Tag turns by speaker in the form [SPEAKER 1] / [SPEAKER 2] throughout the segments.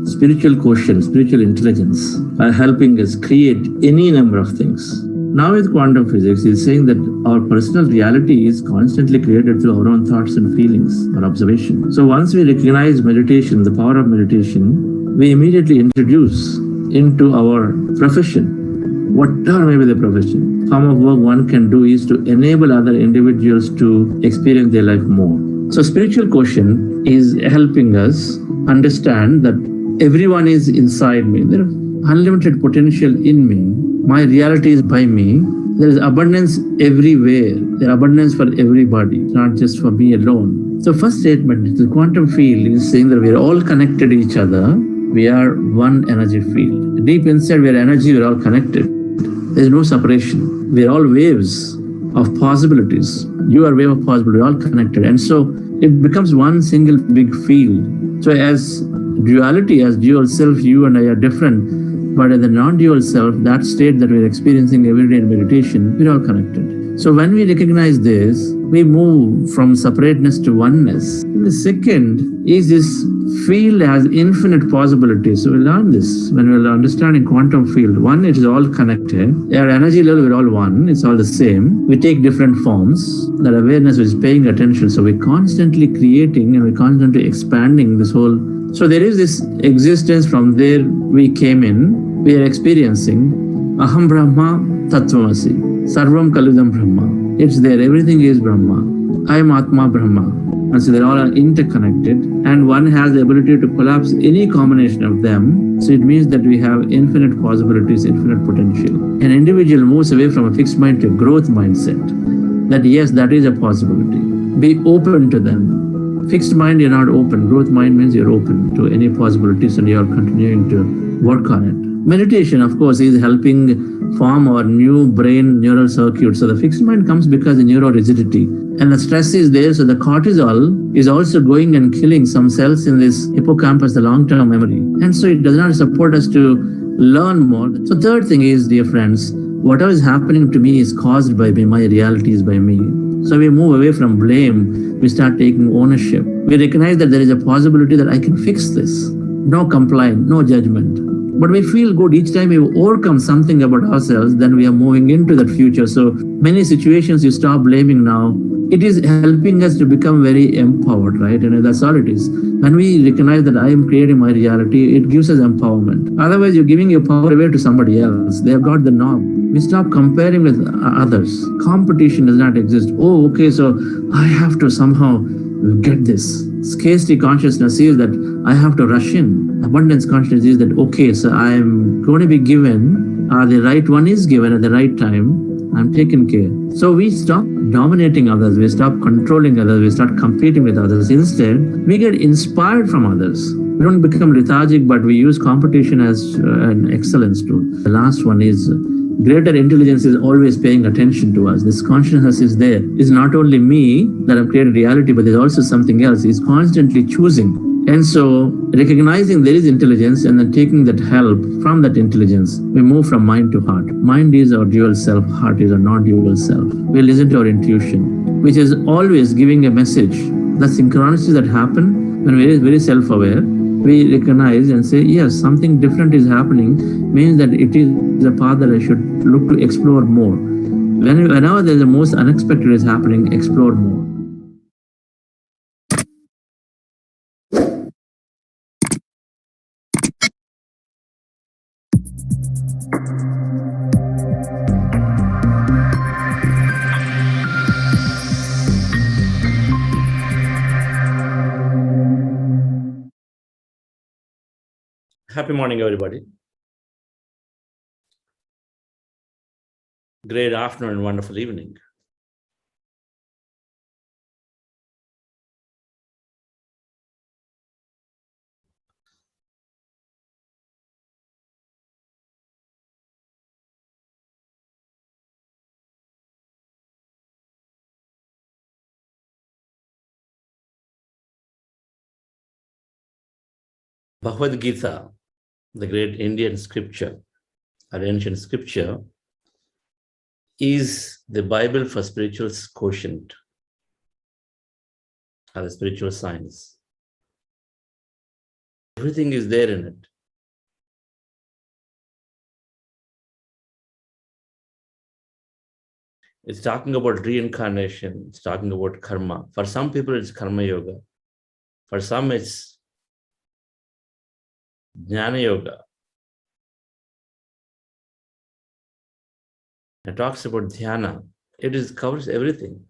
[SPEAKER 1] Spiritual quotient, spiritual intelligence are helping us create any number of things. Now with quantum physics, it's saying that our personal reality is constantly created through our own thoughts and feelings or observation. So once we recognize meditation, the power of meditation, we immediately introduce into our profession, whatever may be the profession, form of work one can do is to enable other individuals to experience their life more. So spiritual quotient is helping us understand that everyone is inside me. There is unlimited potential in me. My reality is by me. There is abundance everywhere. There is abundance for everybody, not just for me alone. So first statement, the quantum field is saying that we are all connected to each other. We are one energy field. Deep inside we are energy, we are all connected. There is no separation. We are all waves of possibilities. You are a wave of possibility, we are all connected. And so it becomes one single big field. So as duality, as dual self, you and I are different, but in the non-dual self, that state that we're experiencing every day in meditation, we're all connected. So when we recognize this, we move from separateness to oneness. And the second is this field has infinite possibilities. So we learn this when we're understanding quantum field. One, it is all connected. Our energy level, we're all one. It's all the same. We take different forms. That awareness is paying attention. So we're constantly creating and we're constantly expanding this whole. So there is this existence from there we came in. We are experiencing Aham Brahma Tattvamasi. Sarvam Kalidam Brahma. It's there. Everything is Brahma. I am Atma Brahma. And so they all are interconnected, and one has the ability to collapse any combination of them. So it means that we have infinite possibilities, infinite potential. An individual moves away from a fixed mind to a growth mindset. That yes, that is a possibility. Be open to them. Fixed mind, you're not open. Growth mind means you're open to any possibilities and you're continuing to work on it. Meditation, of course, is helping form our new brain neural circuit. So the fixed mind comes because of neurorigidity. And the stress is there, so the cortisol is also going and killing some cells in this hippocampus, the long-term memory. And so it does not support us to learn more. So third thing is, dear friends, whatever is happening to me is caused by me, my reality is by me. So we move away from blame, we start taking ownership. We recognize that there is a possibility that I can fix this. No complaint, no judgment. But we feel good each time we overcome something about ourselves, then we are moving into that future. So many situations you stop blaming now. It is helping us to become very empowered, right? And that's all it is. When we recognize that I am creating my reality, it gives us empowerment. Otherwise, you're giving your power away to somebody else. They have got the knob. We stop comparing with others. Competition does not exist. Oh, okay, so I have to somehow get this. Scarcity consciousness is that I have to rush in. Abundance consciousness is that, okay, so I'm going to be given, the right one is given at the right time. I'm taken care. So we stop dominating others, we stop controlling others, we start competing with others. Instead, we get inspired from others. We don't become lethargic, but we use competition as an excellence tool. The last one is greater intelligence is always paying attention to us. This consciousness is there. It's not only me that have created reality, but there's also something else. It's constantly choosing. And so recognizing there is intelligence and then taking that help from that intelligence, we move from mind to heart. Mind is our dual self, heart is our non-dual self. We listen to our intuition, which is always giving a message. The synchronicities that happen when we are very self-aware, we recognize and say, yes, something different is happening, means that it is a path that I should look to explore more. Whenever there's the most unexpected is happening, explore more. Happy morning, everybody. Great afternoon and wonderful evening. Bhagavad Gita, the great Indian scripture, or ancient scripture, is the Bible for spiritual quotient or the spiritual science. Everything is there in it. It's talking about reincarnation. It's talking about karma. For some people, it's karma yoga. For some, it's jnana yoga. It talks about dhyana. It covers everything.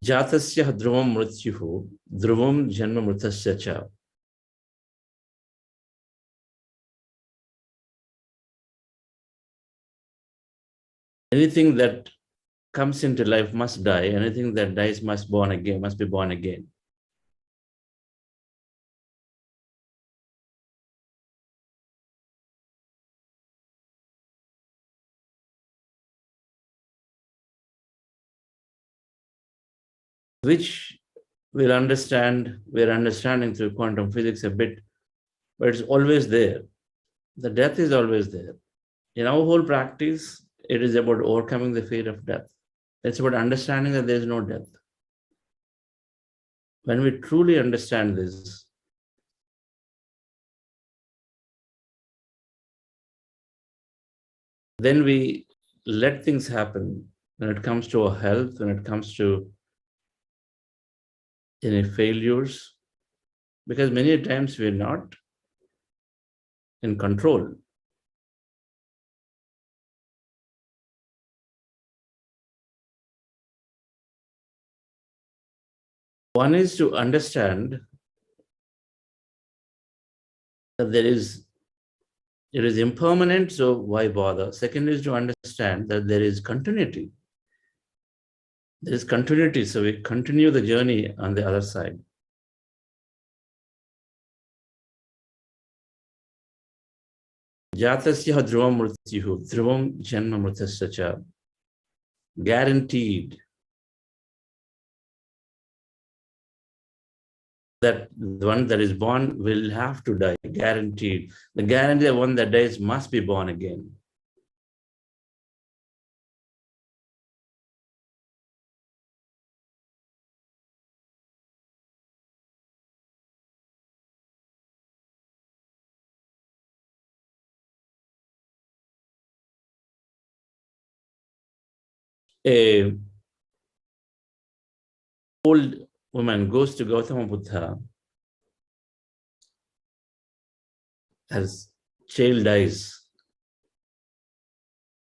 [SPEAKER 1] Jatasya dhruvam mrityuhu, dhruvam janma mritasya cha. Anything that comes into life must die. Anything that dies must be born again. Which we're understanding through quantum physics a bit, but it's always there. The death is always there. In our whole practice, it is about overcoming the fear of death. It's about understanding that there is no death. When we truly understand this, then we let things happen when it comes to our health, when it comes to any failures, because many times we're not in control. One is to understand that it is impermanent, so why bother? Second is to understand that there is continuity. There is continuity, so we continue the journey on the other side. Jatasya dhruvam mrityuhu, dhruvam janma mritasya cha. Guaranteed that the one that is born will have to die, guaranteed. The guarantee that one that dies must be born again. A old woman goes to Gautama Buddha, as child dies.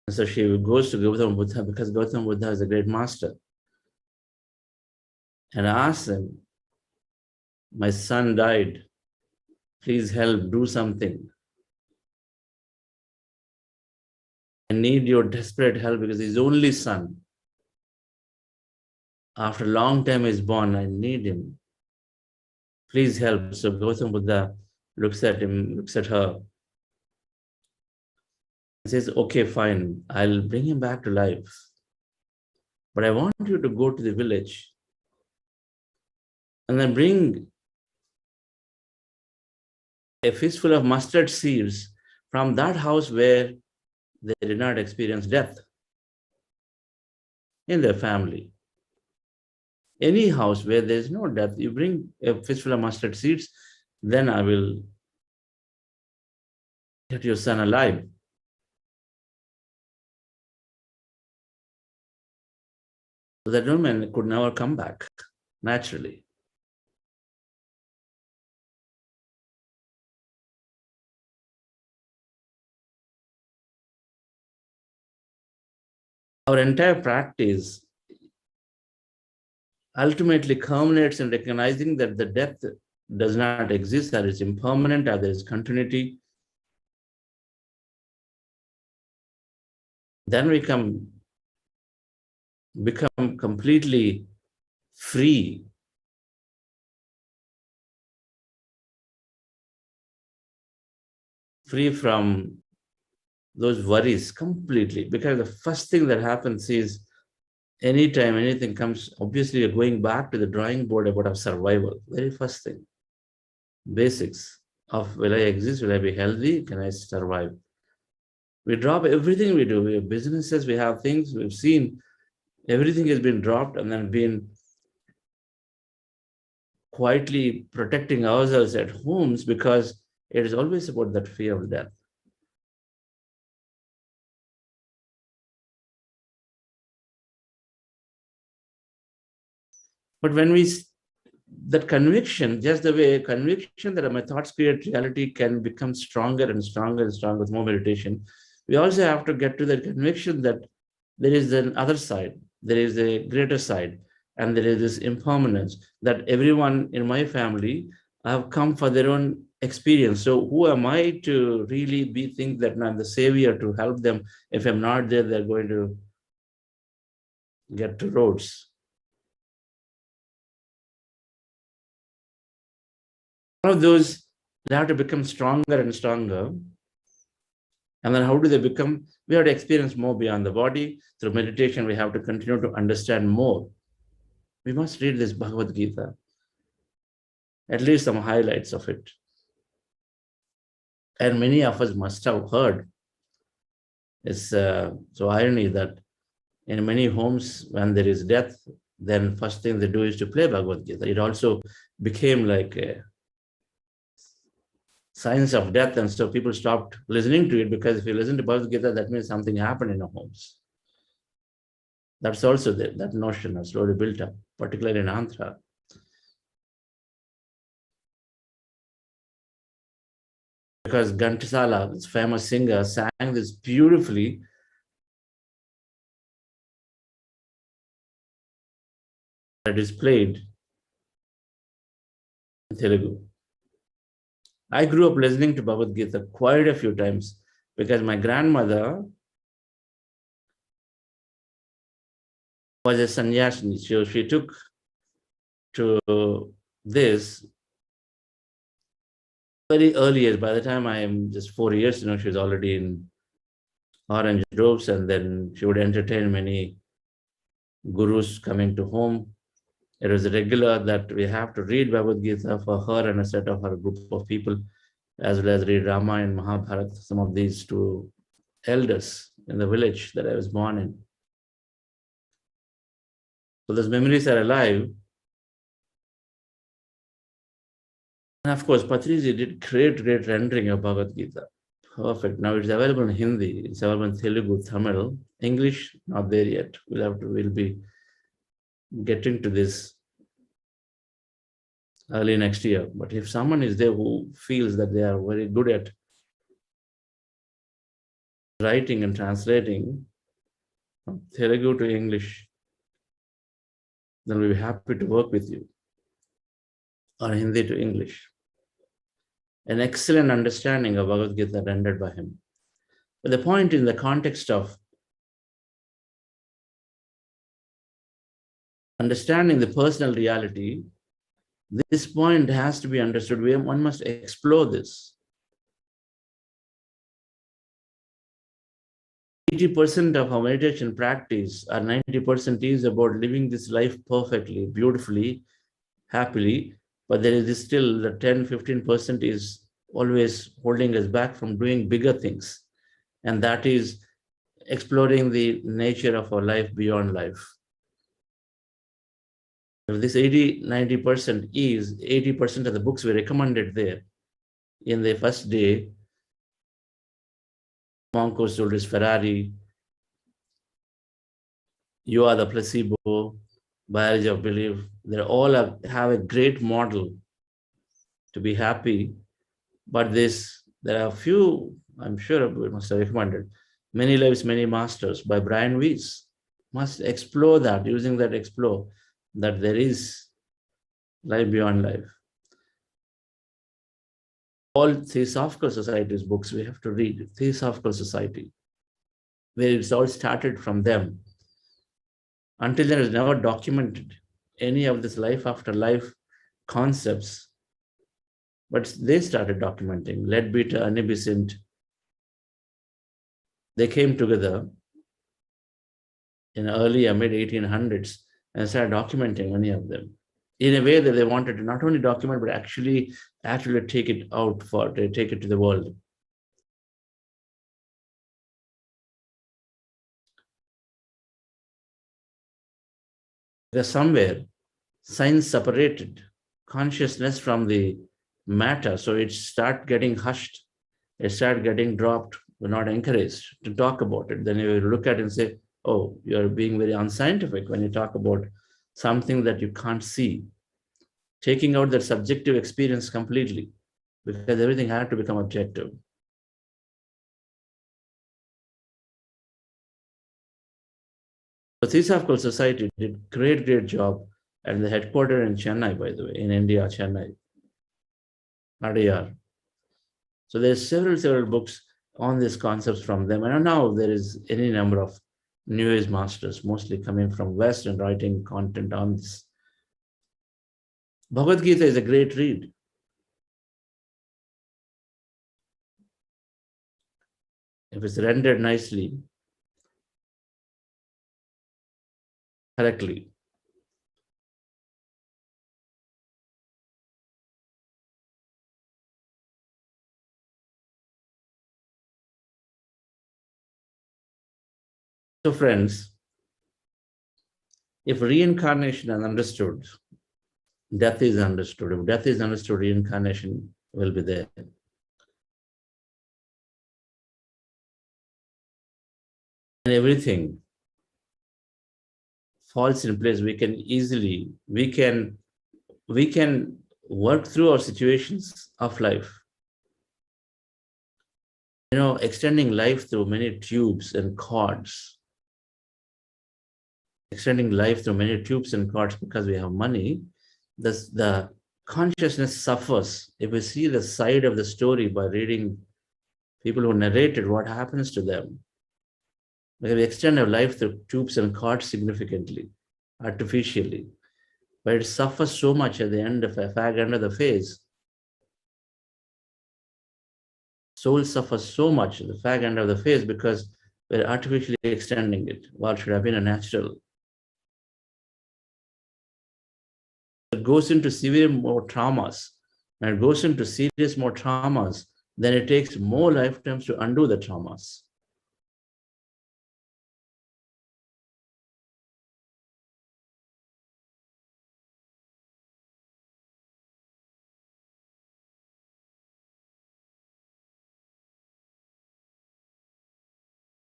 [SPEAKER 1] And so she goes to Gautama Buddha because Gautama Buddha is a great master, and asks him, my son died, please help, do something. I need your desperate help because his only son, after a long time is born, I need him. Please help. So Gautama Buddha looks at him, looks at her, and says, okay, fine, I'll bring him back to life. But I want you to go to the village and then bring a fistful of mustard seeds from that house where they did not experience death in their family. Any house where there is no death, you bring a fistful of mustard seeds, then I will get your son alive. So that woman could never come back naturally. Our entire practice ultimately culminates in recognizing that the death does not exist, that it's impermanent, that there is continuity. Then we become completely free from
[SPEAKER 2] those worries completely, because the first thing that happens is anytime anything comes, obviously you're going back to the drawing board about our survival. Very first thing, basics of will I exist, will I be healthy, can I survive? We drop everything we do. We have businesses, we have things, we've seen everything has been dropped and then been quietly protecting ourselves at homes because it is always about that fear of death. But when that conviction, just the way conviction that my thoughts create reality can become stronger and stronger and stronger with more meditation, we also have to get to that conviction that there is an other side, there is a greater side, and there is this impermanence that everyone in my family have come for their own experience. So who am I to really think that I'm the savior to help them? If I'm not there, they're going to get to roads. One of those, they have to become stronger and stronger. And then how do they become? We have to experience more beyond the body. Through meditation, we have to continue to understand more. We must read this Bhagavad Gita, at least some highlights of it. And many of us must have heard. It's so irony that in many homes, when there is death, then first thing they do is to play Bhagavad Gita. It also became like a signs of death, and so people stopped listening to it, because if you listen to Bhagavad Gita, that means something happened in our homes. That's also there. That notion has slowly built up, particularly in Andhra. Because Ghantasala, this famous singer, sang this beautifully. That is played in Telugu. I grew up listening to Bhagavad Gita quite a few times because my grandmother was a sannyasini. So she took to this very early age. By the time I am just 4 years, she was already in orange robes, and then she would entertain many gurus coming to home. It was regular that we have to read Bhagavad Gita for her and a set of her group of people, as well as read Rama and Mahabharata, some of these two elders in the village that I was born in. So those memories are alive. And of course, Patriji did great rendering of Bhagavad Gita. Perfect. Now it's available in Hindi, it's available in Telugu, Tamil, English, not there yet. We'll be getting to this early next year. But if someone is there who feels that they are very good at writing and translating from Telugu to English, then we'll be happy to work with you, or Hindi to English. An excellent understanding of Bhagavad Gita rendered by him. But the point in the context of understanding the personal reality, this point has to be understood. One must explore this. 80% of our meditation practice, or 90% is about living this life perfectly, beautifully, happily, but there is still the 10-15% is always holding us back from doing bigger things. And that is exploring the nature of our life beyond life. If this 80-90% is 80% of the books we recommended there in the first day, Monco sold his Ferrari, You Are the Placebo, Biology of Belief, they all have a great model to be happy. But there are a few, I'm sure we must have recommended, Many Lives, Many Masters by Brian Weiss. Must explore that, using that explore that there is life beyond life. All Theosophical Society's books we have to read. Theosophical Society, where it's all started from them. Until then, it's never documented any of this life after life concepts. But they started documenting. Leadbeater, Anibisint, They came together in early or mid 1800s and started documenting many of them in a way that they wanted to not only document, but actually take it out to take it to the world. Because somewhere science separated consciousness from the matter, so it started getting hushed, it started getting dropped, we're not encouraged to talk about it. Then you look at it and say, oh, you're being very unscientific when you talk about something that you can't see, taking out that subjective experience completely, because everything had to become objective. The Theosophical Society did great job, and the headquarters in Chennai, by the way, in India, Chennai, Adyar. So there's several books on these concepts from them. And now there is any number of New Age masters, mostly coming from West and writing content on this. Bhagavad Gita is a great read. If it's rendered nicely, correctly. So friends, if reincarnation is understood, death is understood. If death is understood, reincarnation will be there. And everything falls in place. We can work through our situations of life. Extending life through many tubes and cords. Extending life through many tubes and cords because we have money. The consciousness suffers. If we see the side of the story by reading people who narrated what happens to them, because we extend our life through tubes and cords significantly, artificially, but it suffers so much at the end of a fag end of the phase. Soul suffers so much at the fag end of the phase because we're artificially extending it, what should have been a natural. It goes into severe more traumas. When it goes into serious more traumas, then it takes more lifetimes to undo the traumas.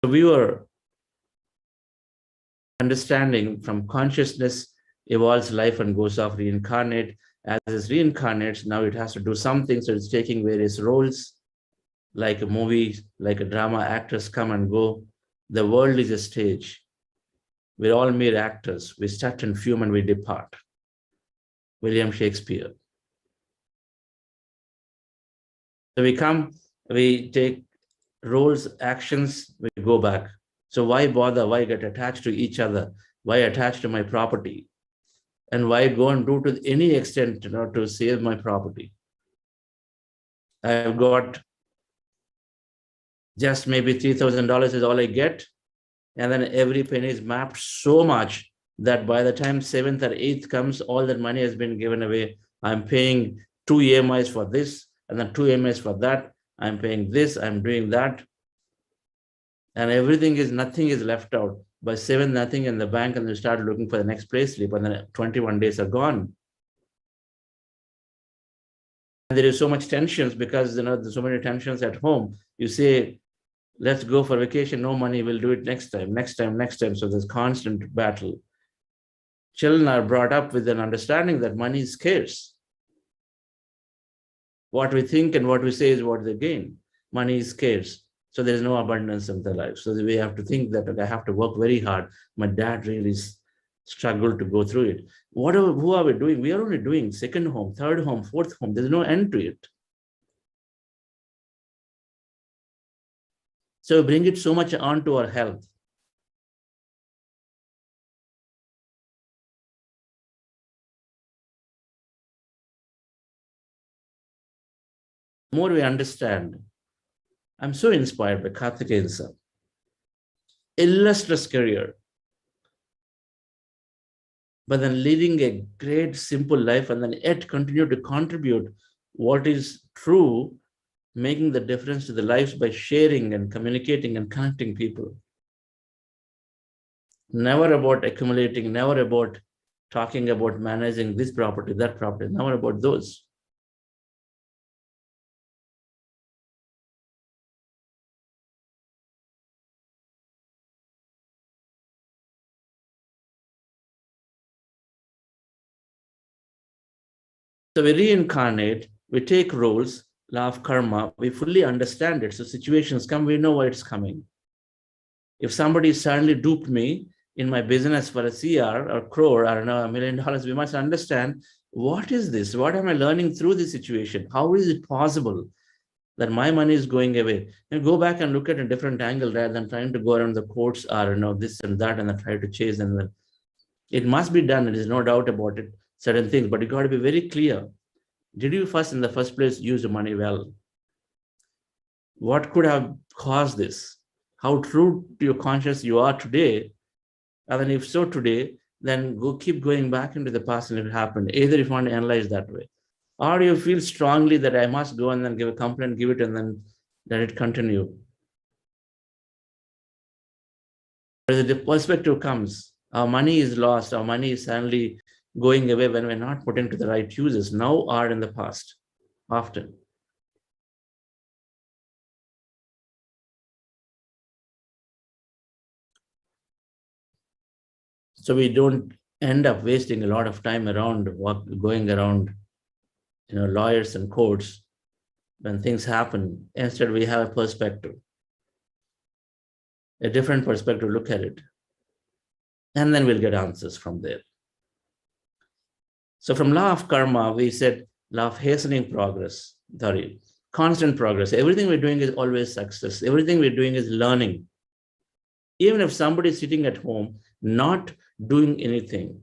[SPEAKER 2] So we were understanding from consciousness evolves life and goes off reincarnate. As it reincarnates, now it has to do something, so it's taking various roles, like a movie, like a drama, actors come and go. The world is a stage. We're all mere actors. We start and fume and we depart. William Shakespeare. So we take roles, actions, we go back. So why bother? Why get attached to each other? Why attach to my property? And why go and do to any extent to save my property? I've got just maybe $3,000 is all I get. And then every penny is mapped so much that by the time 7th or 8th comes, all that money has been given away. I'm paying 2 EMIs for this, and then 2 EMIs for that. I'm paying this, I'm doing that. And nothing is left out. By 7, nothing in the bank, and you start looking for the next place slip, and then 21 days are gone. And there is so much tensions because there's so many tensions at home. You say, let's go for vacation, no money, we'll do it next time. So there's constant battle. Children are brought up with an understanding that money is scarce. What we think and what we say is what they gain. Money is scarce. So there's no abundance in their life. So we have to think that I have to work very hard. My dad really struggled to go through it. Who are we doing? We are only doing second home, third home, fourth home. There's no end to it. So we bring it so much onto our health. The more we understand, I'm so inspired by Karthikeyan sir. illustrious career, but then leading a great simple life and then yet continue to contribute what is true, making the difference to the lives by sharing and communicating and connecting people. Never about accumulating, never about talking about managing this property, that property, never about those. So we reincarnate, we take roles, law of karma, we fully understand it. So situations come, we know why it's coming. If somebody suddenly duped me in my business for a CR or crore, I don't know, $1 million, we must understand, what is this? What am I learning through this situation? How is it possible that my money is going away? And go back and look at a different angle rather than trying to go around the courts or this and that and then try to chase. And then it must be done. There is no doubt about it, certain things, but you got to be very clear. Did you in the first place, use the money well? What could have caused this? How true to your conscience you are today? And then if so today, then keep going back into the past and it happened. Either if you want to analyze that way, or you feel strongly that I must go and then give a complaint, give it, and then let it continue. Whereas the perspective comes, our money is lost, our money is suddenly going away when we're not putting to the right uses, now or in the past, often. So we don't end up wasting a lot of time around going around, lawyers and courts when things happen. Instead, we have a perspective, a different perspective, look at it. And then we'll get answers from there. So from law of karma, we said law of hastening progress, constant progress. Everything we're doing is always success. Everything we're doing is learning. Even if somebody is sitting at home, not doing anything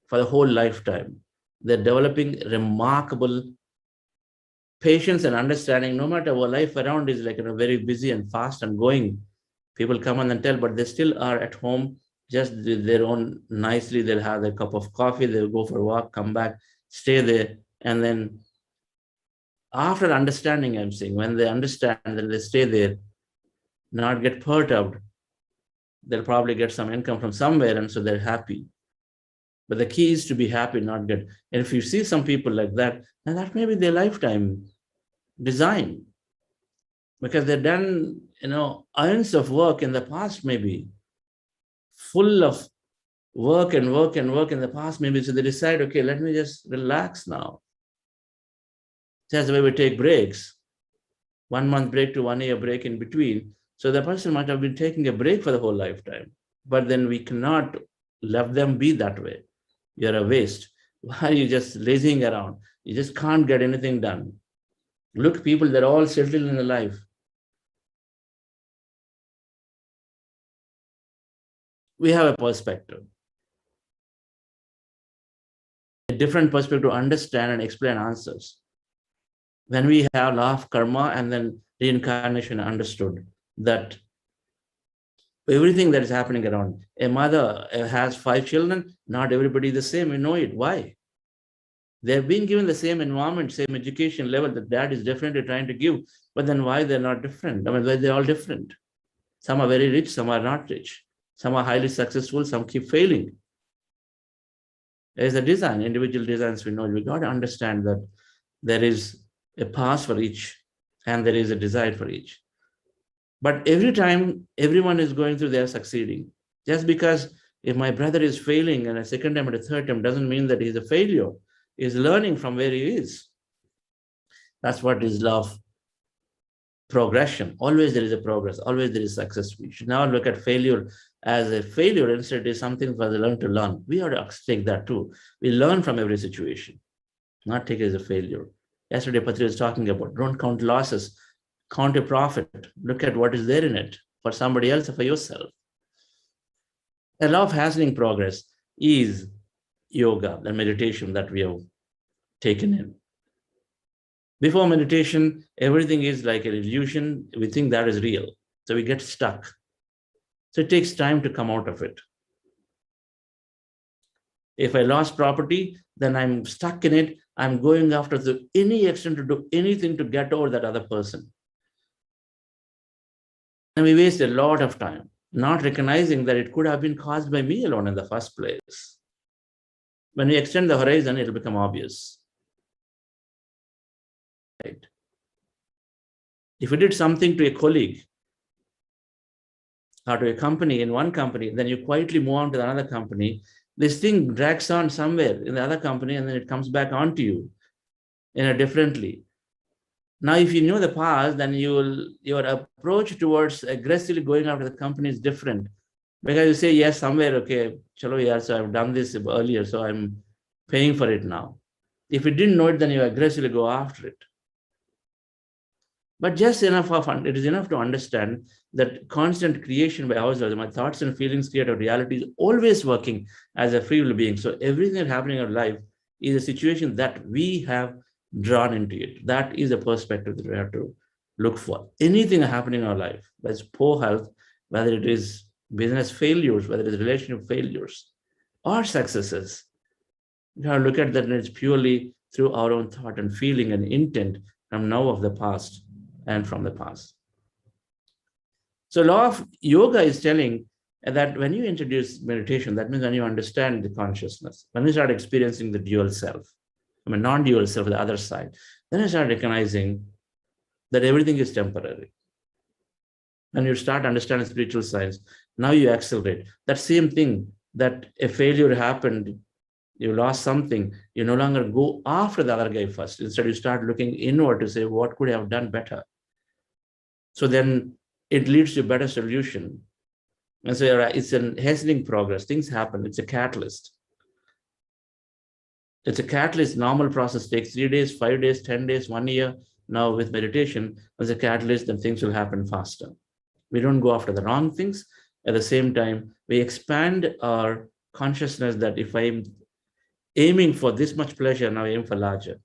[SPEAKER 2] for the whole lifetime, they're developing remarkable patience and understanding. No matter what life around is like very busy and fast and going, people come and tell, but they still are at home, just their own nicely. They'll have their cup of coffee, they'll go for a walk, come back, stay there. And then after understanding, I'm saying, when they understand, then they stay there, not get perturbed. They'll probably get some income from somewhere, and so they're happy. But the key is to be happy, not get. And if you see some people like that, then that may be their lifetime design, because they've done, ions of work in the past, maybe full of work and work and work in the past, maybe. So they decide, okay, let me just relax now. That's the way we take breaks, 1 month break to 1 year break in between. So the person might have been taking a break for the whole lifetime, but then we cannot let them be that way. You're a waste. Why are you just lazing around? You just can't get anything done. Look, people, they're all settled in their life. We have a perspective, a different perspective to understand and explain answers. When we have law of karma and then reincarnation understood, that everything that is happening around, a mother has 5 children, not everybody the same, we know it. Why? They're being given the same environment, same education level that dad is definitely trying to give, but then why they're not different? I mean, they're all different. Some are very rich, some are not rich. Some are highly successful, some keep failing. There's a design, individual designs we know. We got to understand that there is a path for each and there is a desire for each. But every time everyone is going through, they're succeeding. Just because if my brother is failing and a second time and a third time doesn't mean that he's a failure. He's learning from where he is. That's what is love. Progression. Always there is a progress. Always there is success. We should now look at failure as a failure. Instead, it is something for the learn to learn. We have to take that too. We learn from every situation, not take it as a failure. Yesterday, Patriji was talking about don't count losses, count a profit. Look at what is there in it for somebody else or for yourself. A law of hastening progress is yoga, the meditation that we have taken in. Before meditation, everything is like an illusion. We think that is real. So we get stuck. So it takes time to come out of it. If I lost property, then I'm stuck in it. I'm going after to any extent to do anything to get over that other person. And we waste a lot of time not recognizing that it could have been caused by me alone in the first place. When we extend the horizon, it'll become obvious. Right? If you did something to a colleague or to a company in one company, then you quietly move on to another company. This thing drags on somewhere in the other company, and then it comes back onto you in a differently. Now, if you know the past, then your approach towards aggressively going after the company is different. Because you say, yes, somewhere, okay, chalo, yeah, so I've done this earlier, so I'm paying for it now. If you didn't know it, then you aggressively go after it. But just enough of it is enough to understand that constant creation by ourselves, my thoughts and feelings create a reality, is always working as a free will being. So everything that's happening in our life is a situation that we have drawn into it. That is a perspective that we have to look for. Anything happening in our life, whether it's poor health, whether it is business failures, whether it is relationship failures or successes, you have to look at that, and it's purely through our own thought and feeling and intent from now of the past and from the past. So law of yoga is telling that when you introduce meditation, that means when you understand the consciousness, when you start experiencing the dual self, non-dual self, the other side, then you start recognizing that everything is temporary. And you start understanding spiritual science. Now you accelerate. That same thing, that a failure happened, you lost something, you no longer go after the other guy first. Instead, you start looking inward to say, what could I have done better? So then it leads to a better solution. And so it's an hastening progress. Things happen. It's a catalyst. It's a catalyst. Normal process takes 3 days, 5 days, 10 days, 1 year. Now with meditation, as a catalyst, then things will happen faster. We don't go after the wrong things. At the same time, we expand our consciousness that if I'm aiming for this much pleasure, now I aim for larger.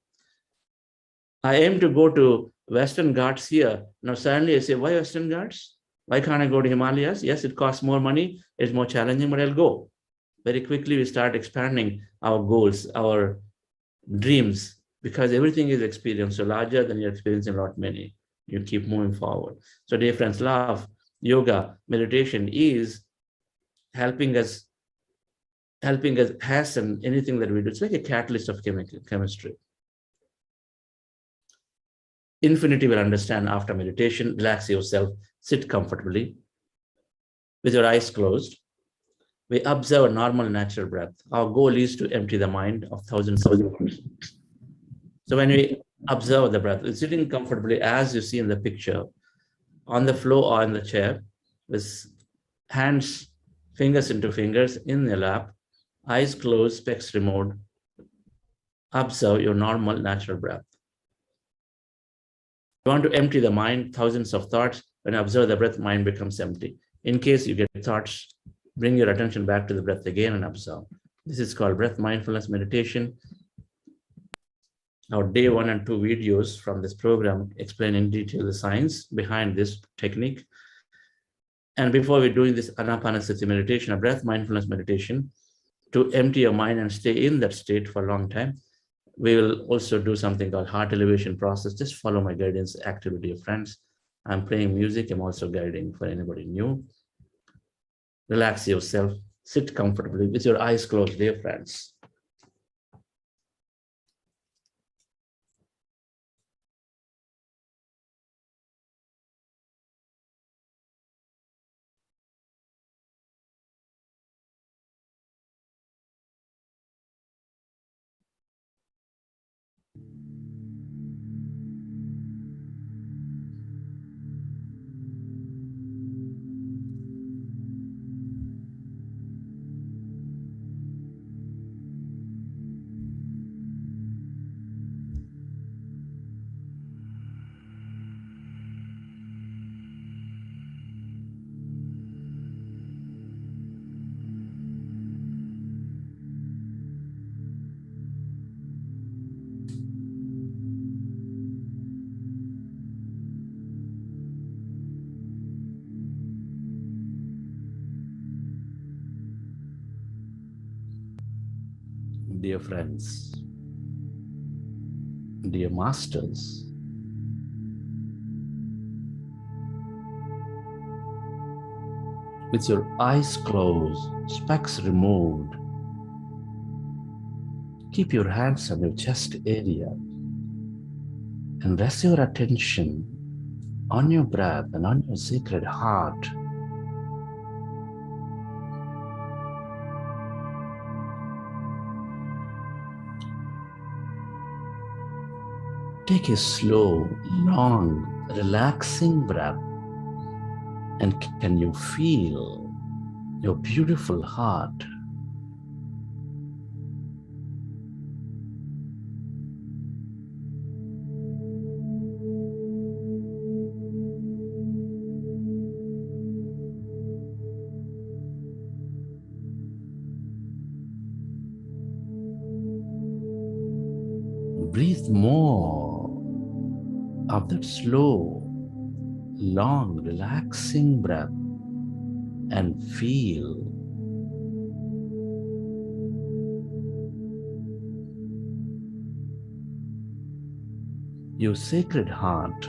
[SPEAKER 2] I aim to go to Western Ghats here. Now suddenly I say, why Western Ghats? Why can't I go to Himalayas? Yes, it costs more money. It's more challenging, but I'll go. Very quickly, we start expanding our goals, our dreams, because everything is experienced. So larger than you're experiencing a lot many. You keep moving forward. So dear friends, law of yoga, meditation is helping us hasten anything that we do. It's like a catalyst of chemistry. Infinity will understand after meditation. Relax yourself, sit comfortably with your eyes closed. We observe a normal natural breath. Our goal is to empty the mind of thousands of thoughts. So when we observe the breath, sitting comfortably as you see in the picture, on the floor or in the chair, with hands, fingers into fingers in your lap, eyes closed, specs removed. Observe your normal natural breath. You want to empty the mind, thousands of thoughts. When you observe the breath, mind becomes empty. In case you get thoughts, bring your attention back to the breath again and observe. This is called breath mindfulness meditation. Our day 1 and 2 videos from this program explain in detail the science behind this technique. And before we're doing this anapanasati meditation, a breath mindfulness meditation, to empty your mind and stay in that state for a long time, we will also do something called heart elevation process. Just follow my guidance activity, friends. I'm playing music. I'm also guiding for anybody new. Relax yourself. Sit comfortably with your eyes closed, dear friends. Dear friends, dear masters, with your eyes closed, specs removed, keep your hands on your chest area and rest your attention on your breath and on your sacred heart. Take a slow, long, relaxing breath. And can you feel your beautiful heart? Breathe more of that slow, long, relaxing breath and feel your sacred heart,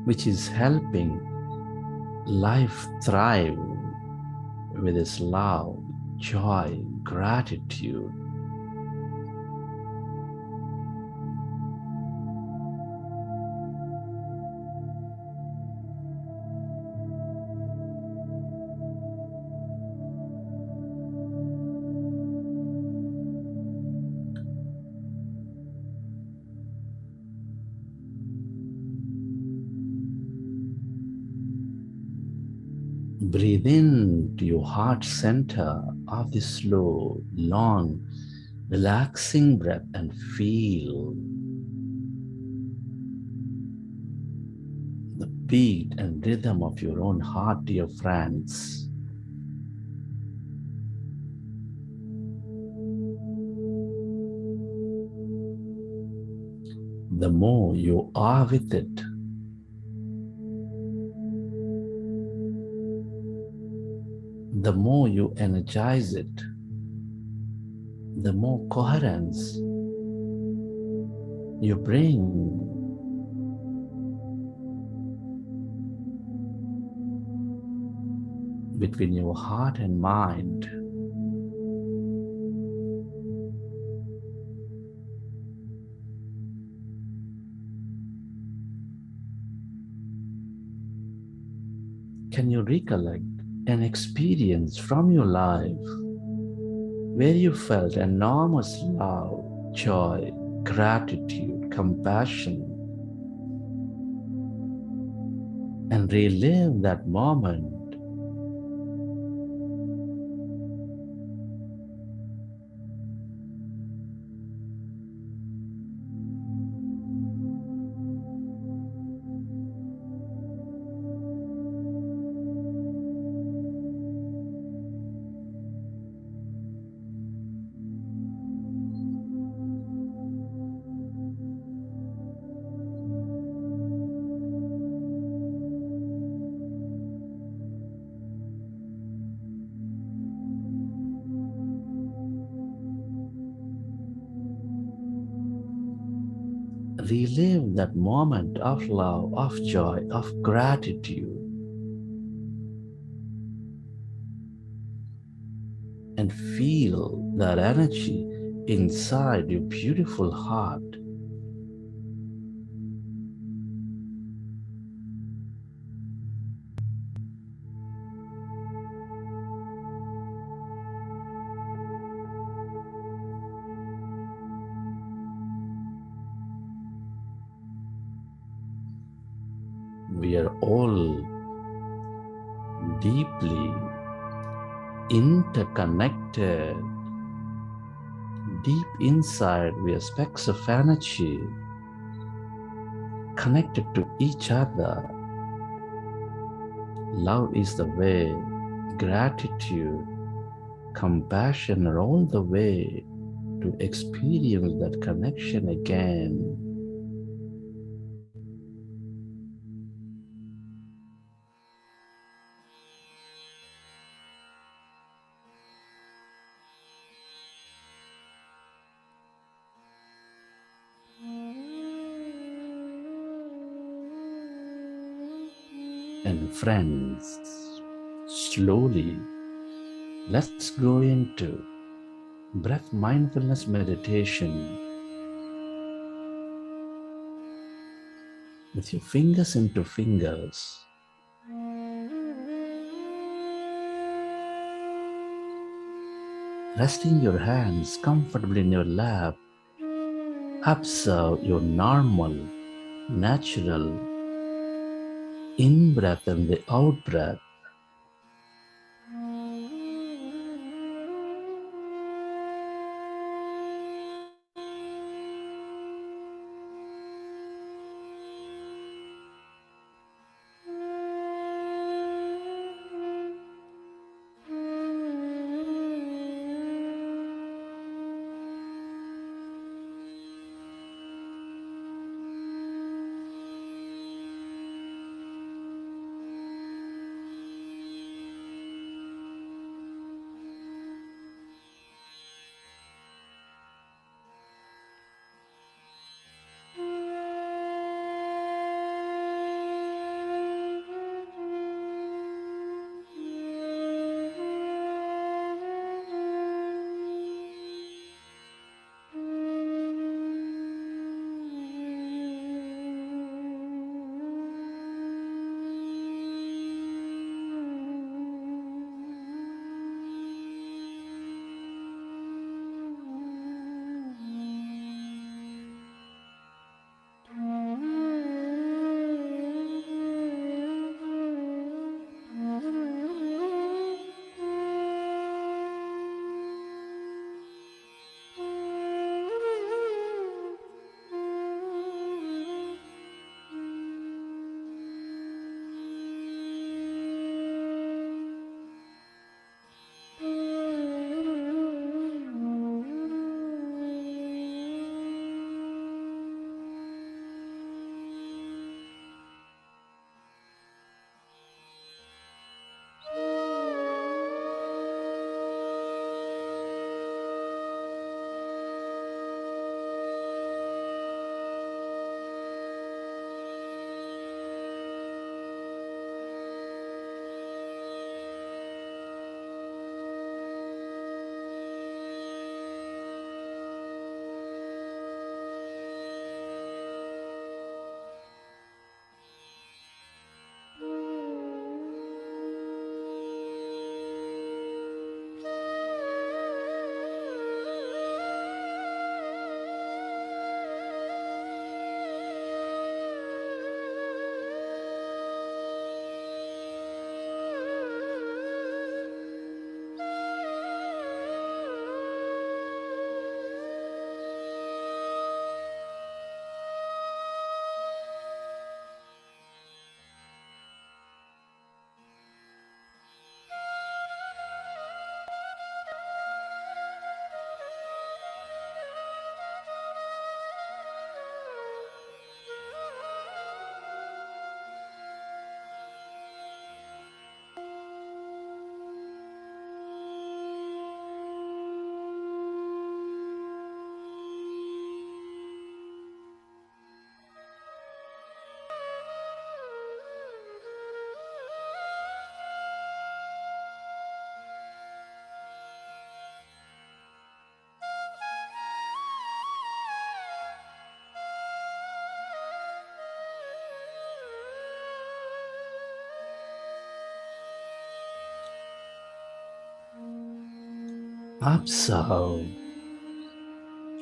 [SPEAKER 2] which is helping life thrive with its love, joy, gratitude. Breathe in to your heart center of this slow, long, relaxing breath and feel the beat and rhythm of your own heart, dear friends. The more you are with it, the more you energize it, the more coherence you bring between your heart and mind. Can you recollect an experience from your life where you felt enormous love, joy, gratitude, compassion, and relive that moment? Relive that moment of love, of joy, of gratitude, and feel that energy inside your beautiful heart. We are all deeply interconnected. Deep inside, we are specks of energy connected to each other. Love is the way, gratitude, compassion are all the way to experience that connection again. And friends, slowly, let's go into breath mindfulness meditation with your fingers into fingers. Resting your hands comfortably in your lap, observe your normal, natural in-breath and the out-breath. Observe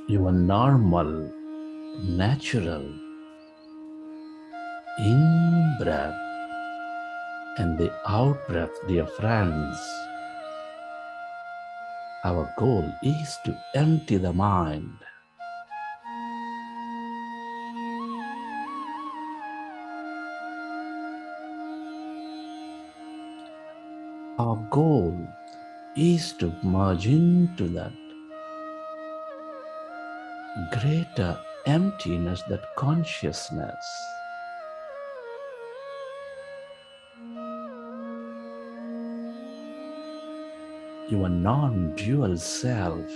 [SPEAKER 2] your normal, natural in-breath and the out-breath, dear friends. Our goal is to empty the mind. Our goal is to merge into that greater emptiness, that consciousness. Your non-dual self.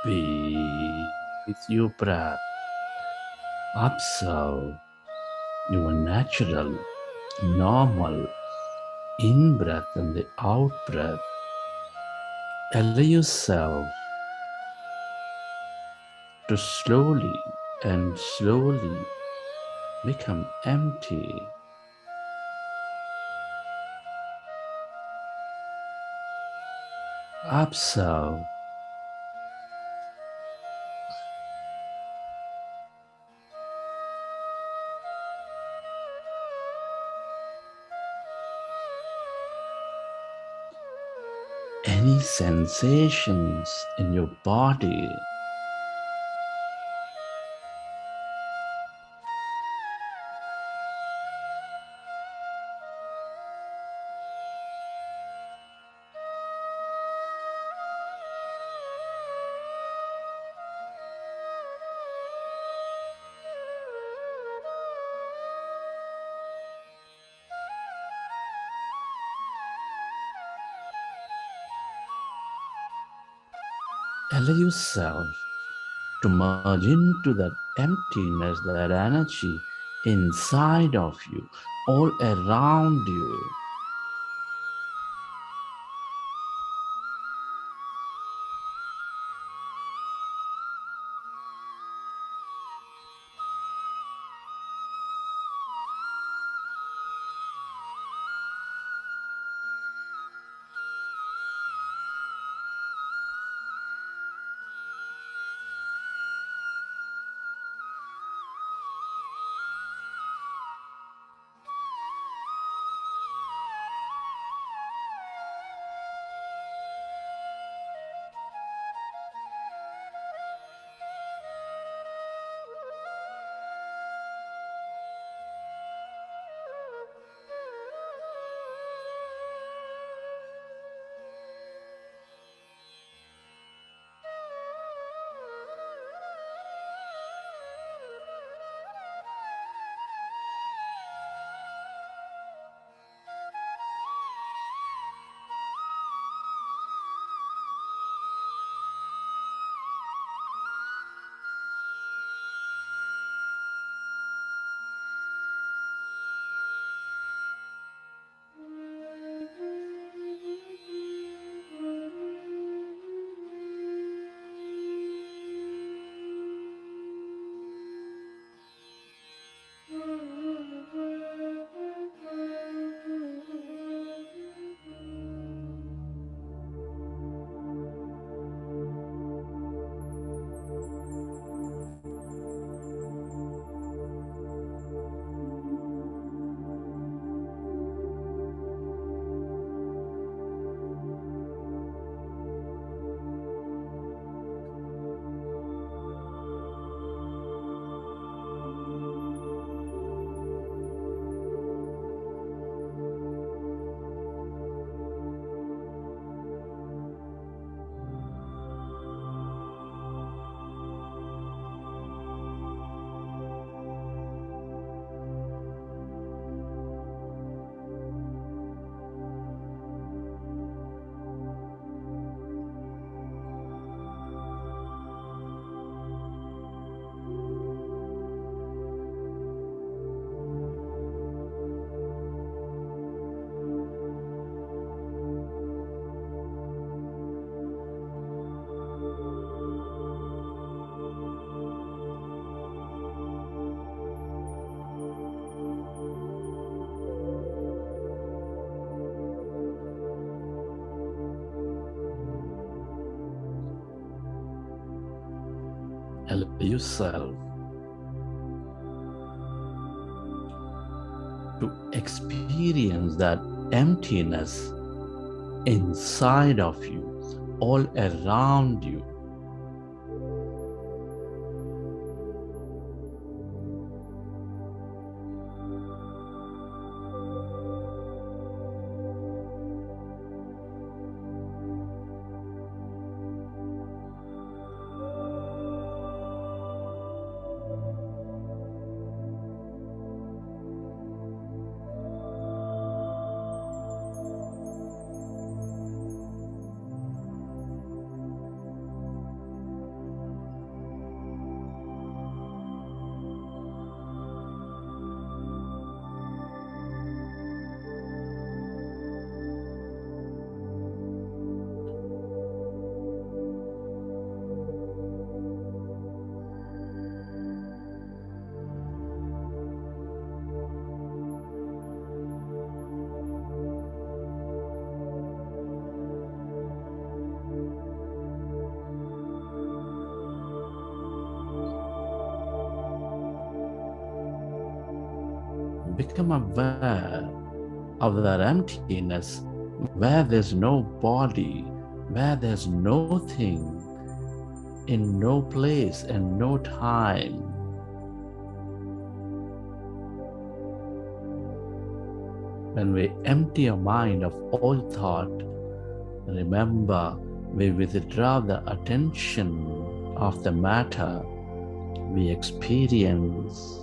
[SPEAKER 2] Be with your breath. Observe your natural, normal in-breath and the out-breath. Allow yourself to slowly and slowly become empty. Observe any sensations in your body. Allow yourself to merge into that emptiness, that energy inside of you, all around you. Allow yourself to experience that emptiness inside of you, all around you. Become aware of that emptiness where there's no body, where there's no thing, in no place and no time. When we empty our mind of all thought, remember, we withdraw the attention of the matter, we experience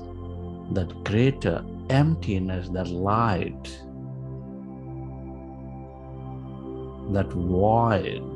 [SPEAKER 2] that greater emptiness, that light, that void.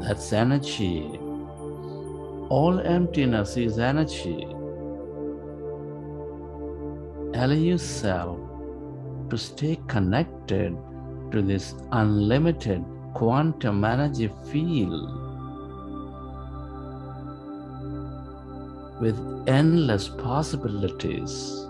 [SPEAKER 2] That's energy. All emptiness is energy. Allow yourself to stay connected to this unlimited quantum energy field with endless possibilities.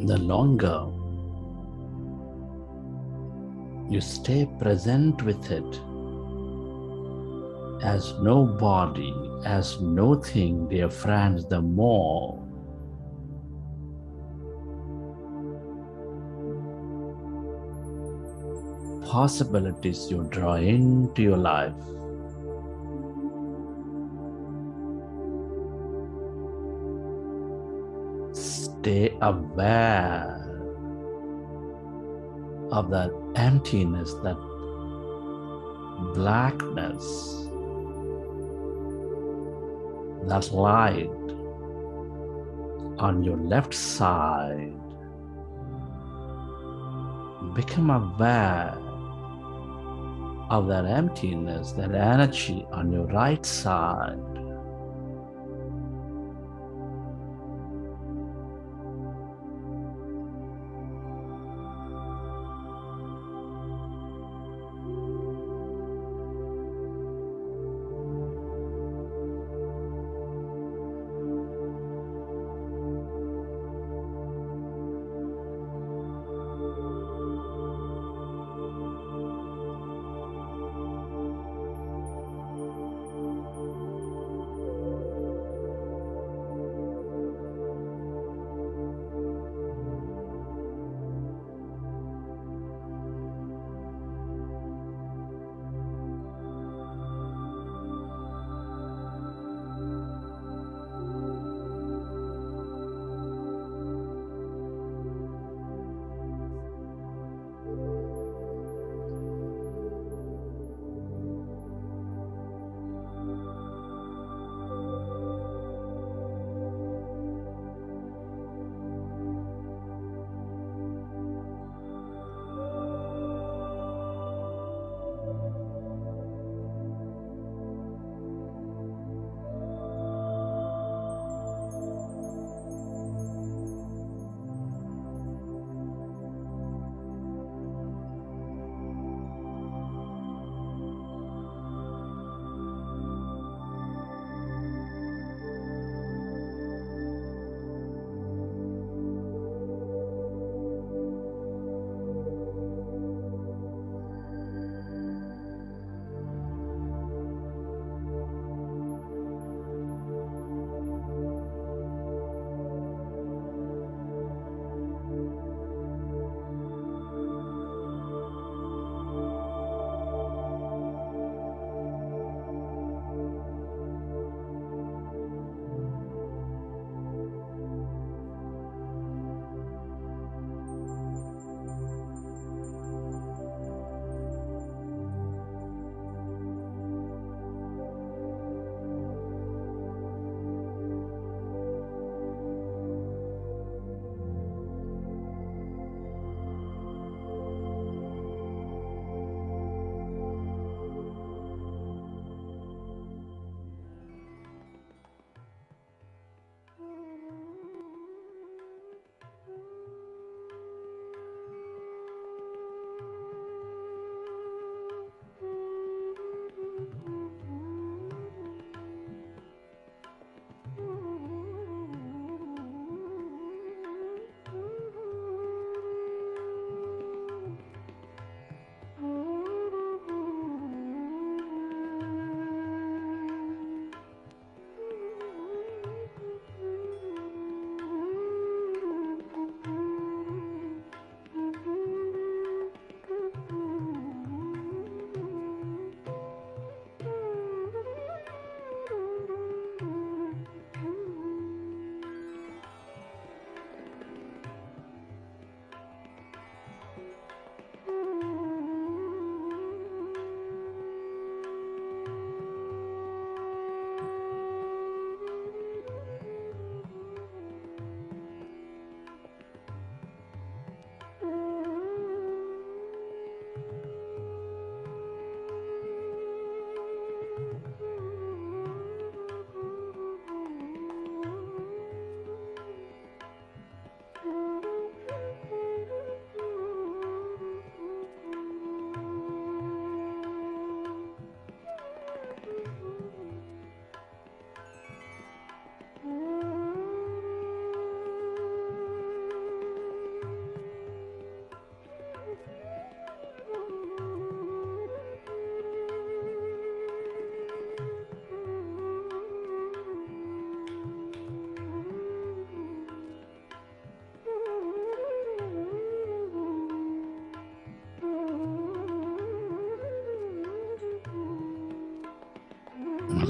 [SPEAKER 2] The longer you stay present with it as no body, as no thing, dear friends, the more possibilities you draw into your life. Stay aware of that emptiness, that blackness, that light on your left side. Become aware of that emptiness, that energy on your right side.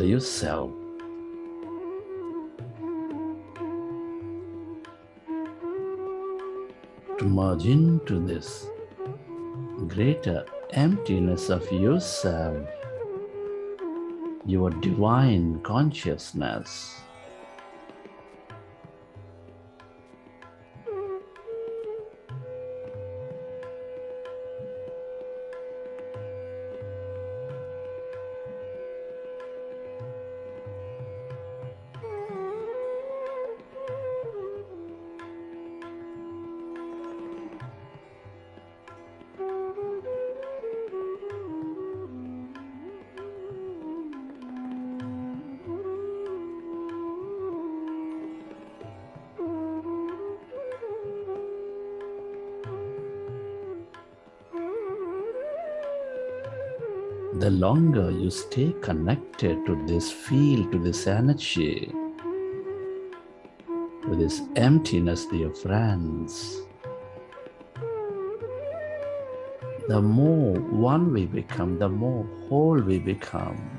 [SPEAKER 2] yourself. To merge into this greater emptiness of yourself, your divine consciousness. The longer you stay connected to this field, to this energy, to this emptiness, dear friends, the more one we become, the more whole we become.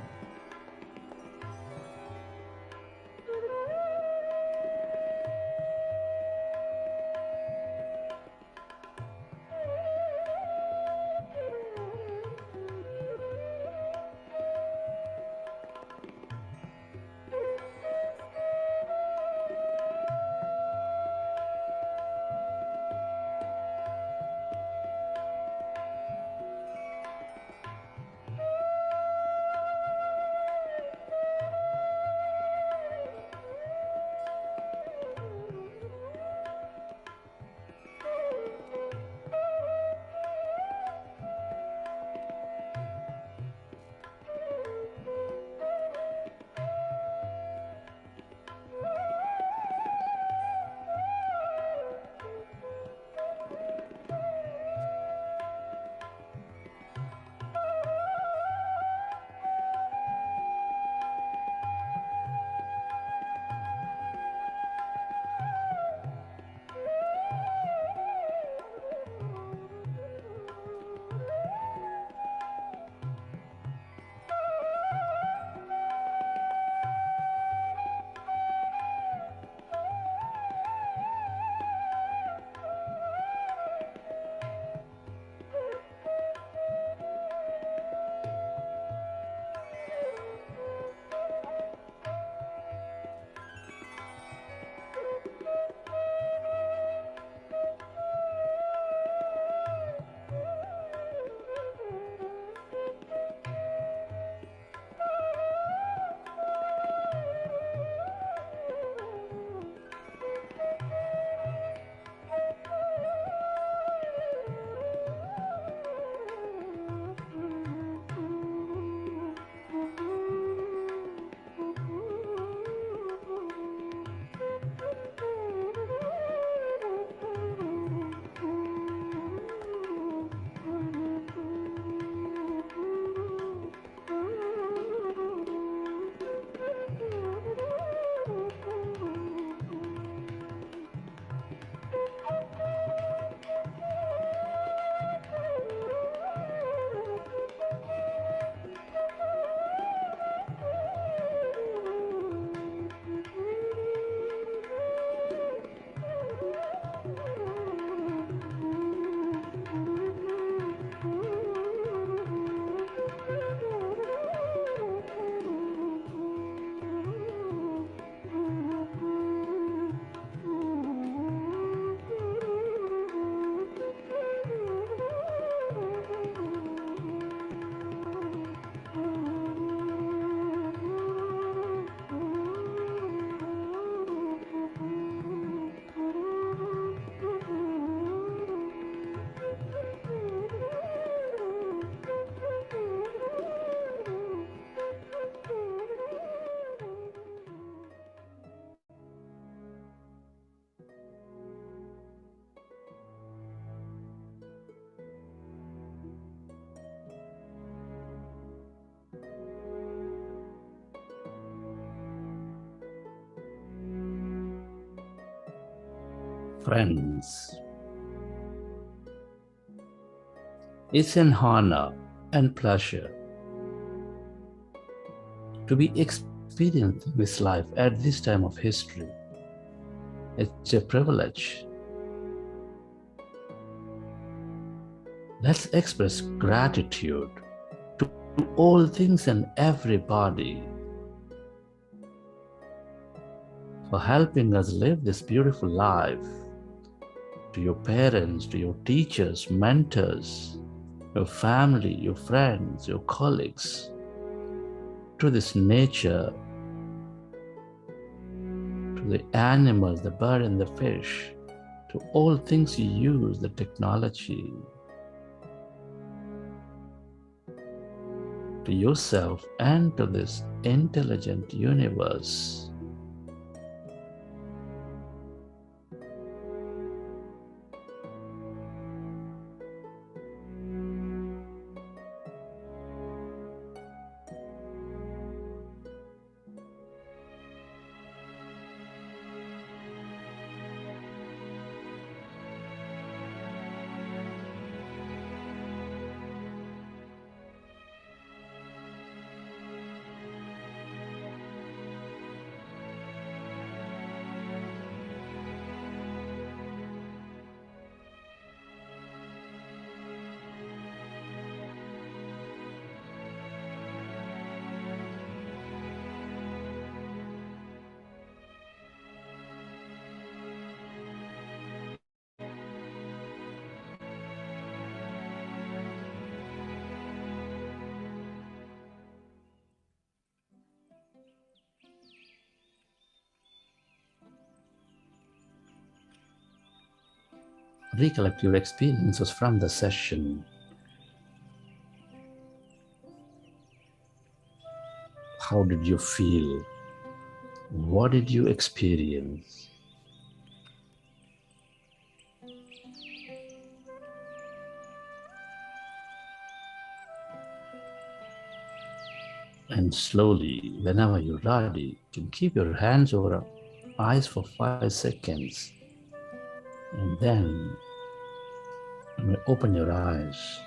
[SPEAKER 2] Friends, it's an honor and pleasure to be experienced in this life at this time of history. It's a privilege. Let's express gratitude to all things and everybody for helping us live this beautiful life. To your parents, to your teachers, mentors, your family, your friends, your colleagues, to this nature, to the animals, the bird and the fish, to all things you use, the technology, to yourself and to this intelligent universe. Recollect your experiences from the session. How did you feel? What did you experience? And slowly, whenever you're ready, you can keep your hands over eyes for 5 seconds. And then you may open your eyes.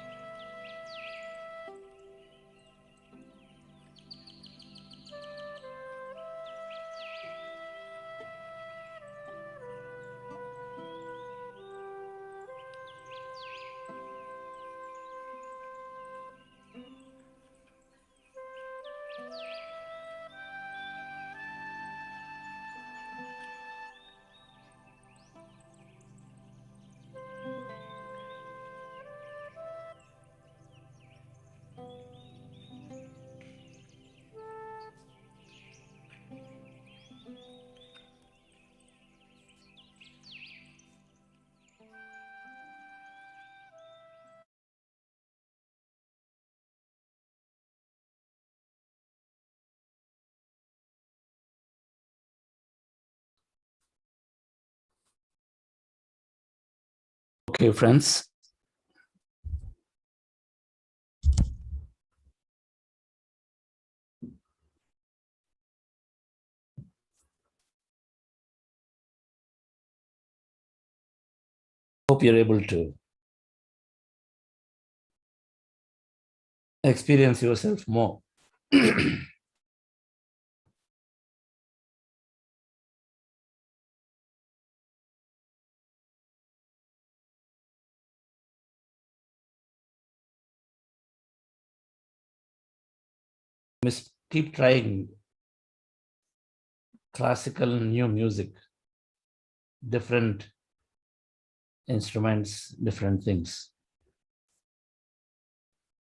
[SPEAKER 2] Okay, friends. Hope you're able to experience yourself more. Must keep trying classical new music, different instruments, different things.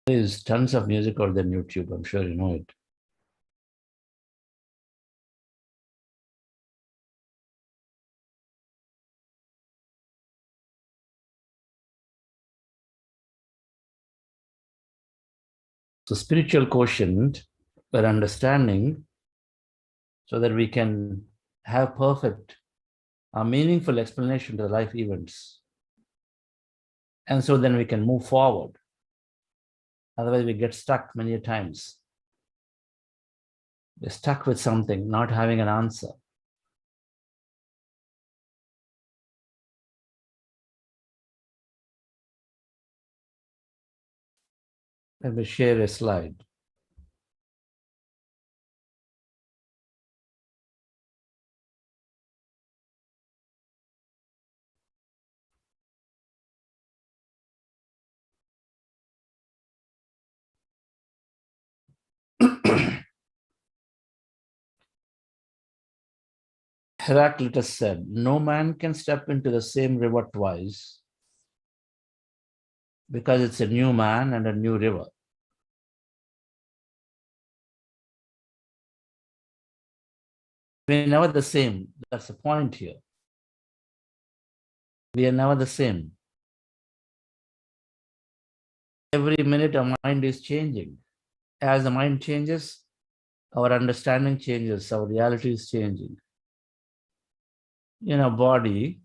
[SPEAKER 2] There's tons of music out there on YouTube. I'm sure you know it. So spiritual quotient, we're understanding so that we can have perfect, a meaningful explanation to the life events. And so then we can move forward. Otherwise we get stuck many times. We're stuck with something, not having an answer. Let me share a slide. Heraclitus said, no man can step into the same river twice because it's a new man and a new river. We're never the same. That's the point here. We are never the same. Every minute our mind is changing. As the mind changes, our understanding changes, our reality is changing. Our body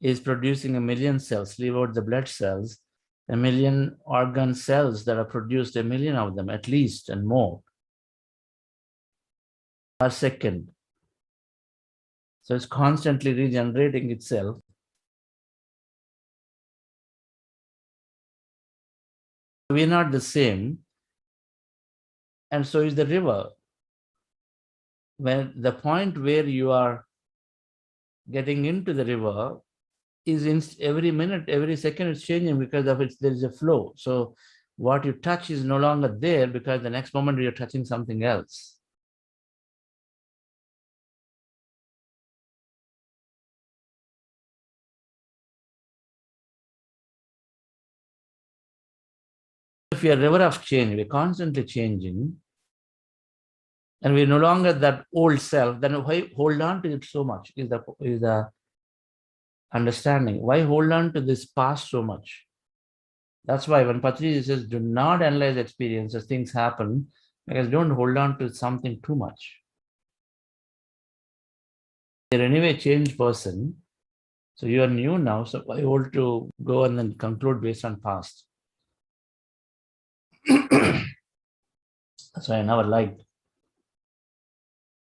[SPEAKER 2] is producing 1 million cells, leave out the blood cells, 1 million organ cells that are produced, 1 million of them at least and more per second. So it's constantly regenerating itself. We're not the same, and so is the river. When the point where you are getting into the river is every minute, every second it's changing because of it, there is a flow. So what you touch is no longer there because the next moment you're touching something else. If we are a river of change, we're constantly changing, and we're no longer that old self, then why hold on to it so much is the understanding. Why hold on to this past so much? That's why when Patriji says, do not analyze experiences, things happen, because don't hold on to something too much. You're anyway a changed person, so you are new now, so why hold to go and then conclude based on past? That's why I never liked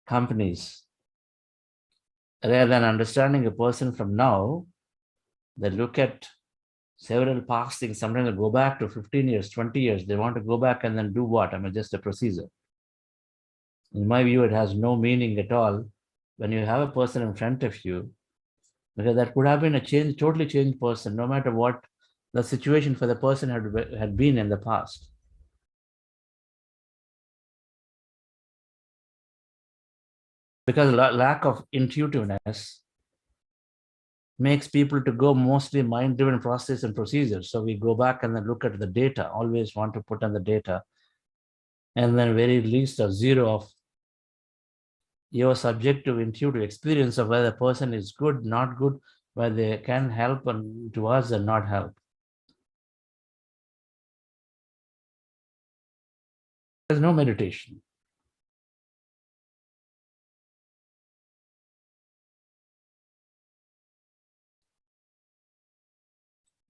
[SPEAKER 2] companies. Rather than understanding a person from now, they look at several past things. Sometimes they go back to 15 years, 20 years. They want to go back and then do what? Just a procedure. In my view, it has no meaning at all when you have a person in front of you, because that could have been a totally changed person, no matter what the situation for the person had been in the past. Because lack of intuitiveness makes people to go mostly mind-driven process and procedures. So we go back and then look at the data, always want to put on the data, and then very least of zero of your subjective intuitive experience of whether the person is good, not good, whether they can help to us and not help. There's no meditation.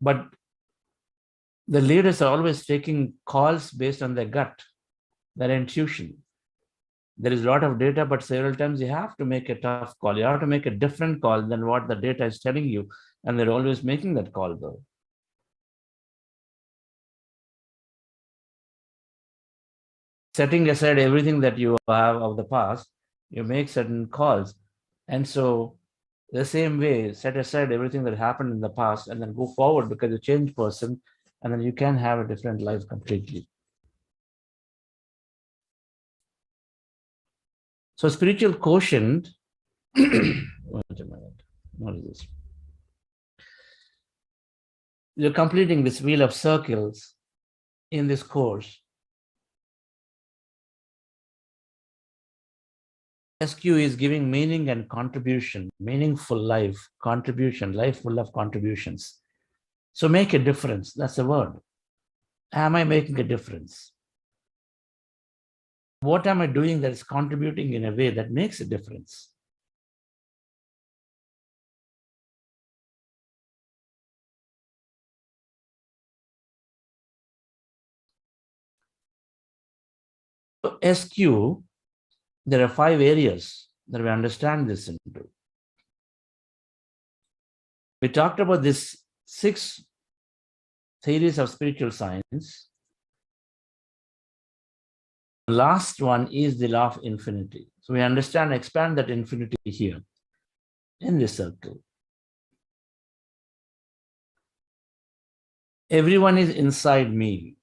[SPEAKER 2] But the leaders are always taking calls based on their gut, their intuition. There is a lot of data, but several times you have to make a tough call. You have to make a different call than what the data is telling you, and they're always making that call though. Setting aside everything that you have of the past, you make certain calls. And so the same way, set aside everything that happened in the past and then go forward, because you're a changed person, and then you can have a different life completely. So spiritual quotient, wait a minute, what is this? You're completing this wheel of circles in this course. SQ is giving meaning and contribution, meaningful life, contribution, life full of contributions. So make a difference, that's the word. Am I making a difference? What am I doing that is contributing in a way that makes a difference? So SQ, there are 5 areas that we understand this into. We talked about this 6 theories of spiritual science. The last one is the law of infinity. So we understand, expand that infinity here in this circle. Everyone is inside me.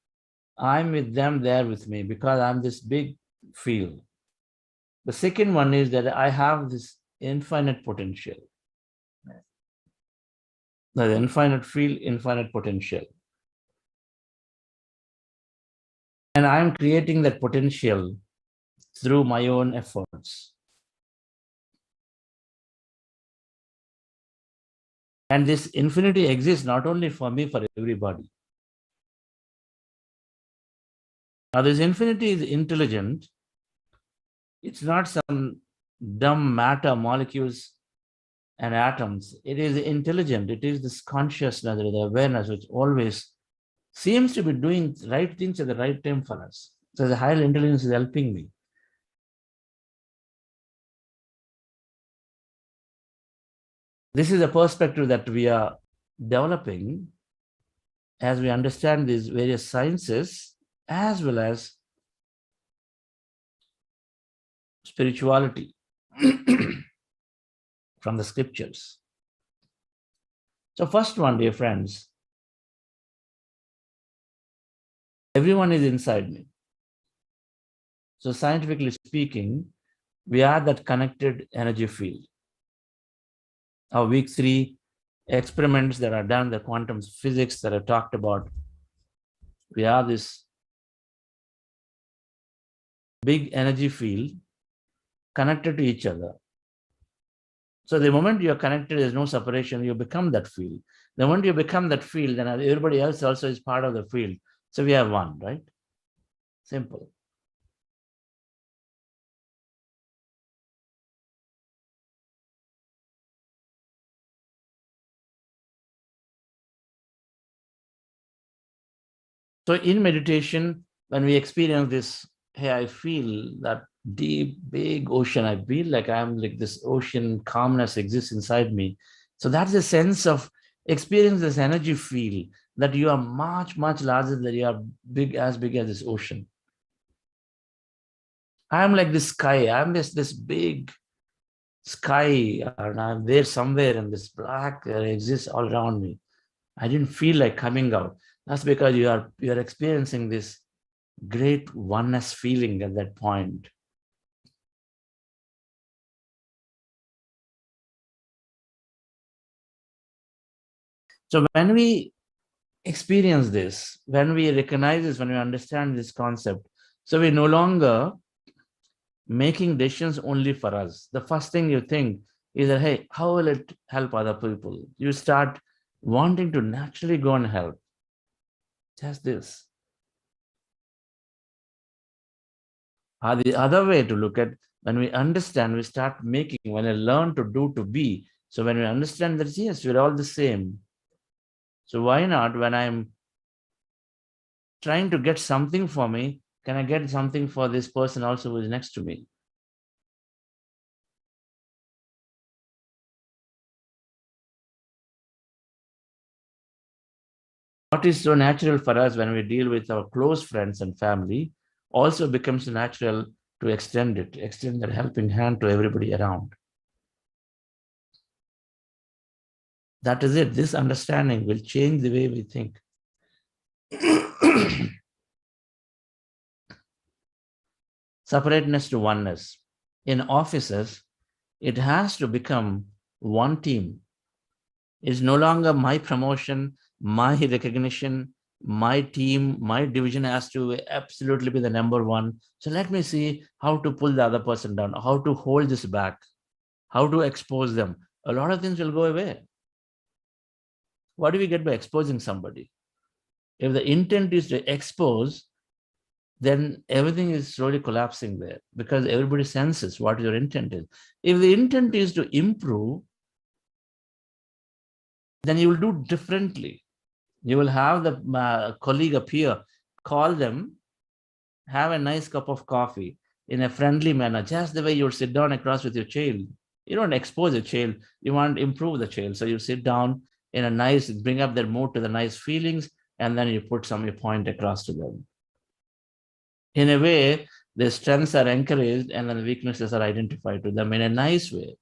[SPEAKER 2] I'm with them, they're with me, because I'm this big field. The second one is that I have this infinite potential. The infinite field, infinite potential. And I'm creating that potential through my own efforts. And this infinity exists not only for me, for everybody. Now, this infinity is intelligent. It's not some dumb matter, molecules, and atoms. It is intelligent. It is this consciousness, the awareness, which always seems to be doing right things at the right time for us. So the higher intelligence is helping me. This is a perspective that we are developing as we understand these various sciences as well as spirituality from the scriptures. So first one, dear friends, everyone is inside me. So scientifically speaking, we are that connected energy field. Our week 3 experiments that are done, the quantum physics that I talked about, we are this big energy field connected to each other. So the moment you're connected, there's no separation, you become that field. The moment you become that field, then everybody else also is part of the field. So we have one, right? Simple. So in meditation, when we experience this, hey, I feel that deep, big ocean. I feel like I'm like this ocean, calmness exists inside me. So that's a sense of experience this energy field that you are much, much larger than you are big as this ocean. I'm like this sky. I'm this big sky, and I'm there somewhere, and this black exists all around me. I didn't feel like coming out. That's because you are experiencing this great oneness feeling at that point. So when we experience this, when we recognize this, when we understand this concept, so we're no longer making decisions only for us. The first thing you think is that, hey, how will it help other people? You start wanting to naturally go and help. Just this. The other way to look at, when we understand, we start making, when I learn to do, to be. So when we understand that, yes, we're all the same. So why not, when I'm trying to get something for me, can I get something for this person also who is next to me? What is so natural for us when we deal with our close friends and family also becomes natural to extend that helping hand to everybody around. That is it. This understanding will change the way we think. Separateness to oneness. In offices, it has to become one team. It's no longer my promotion, my recognition, my team, my division has to absolutely be the number one. So let me see how to pull the other person down, how to hold this back, how to expose them. A lot of things will go away. What do we get by exposing somebody? If the intent is to expose, then everything is slowly collapsing there because everybody senses what your intent is. If the intent is to improve, then you will do differently. You will have the colleague appear, call them, have a nice cup of coffee in a friendly manner, just the way you sit down across with your child. You don't expose a child, you want to improve the child. So you sit down in a nice, bring up their mood to the nice feelings, and then you put some point across to them. In a way, their strengths are encouraged and then the weaknesses are identified to them in a nice way.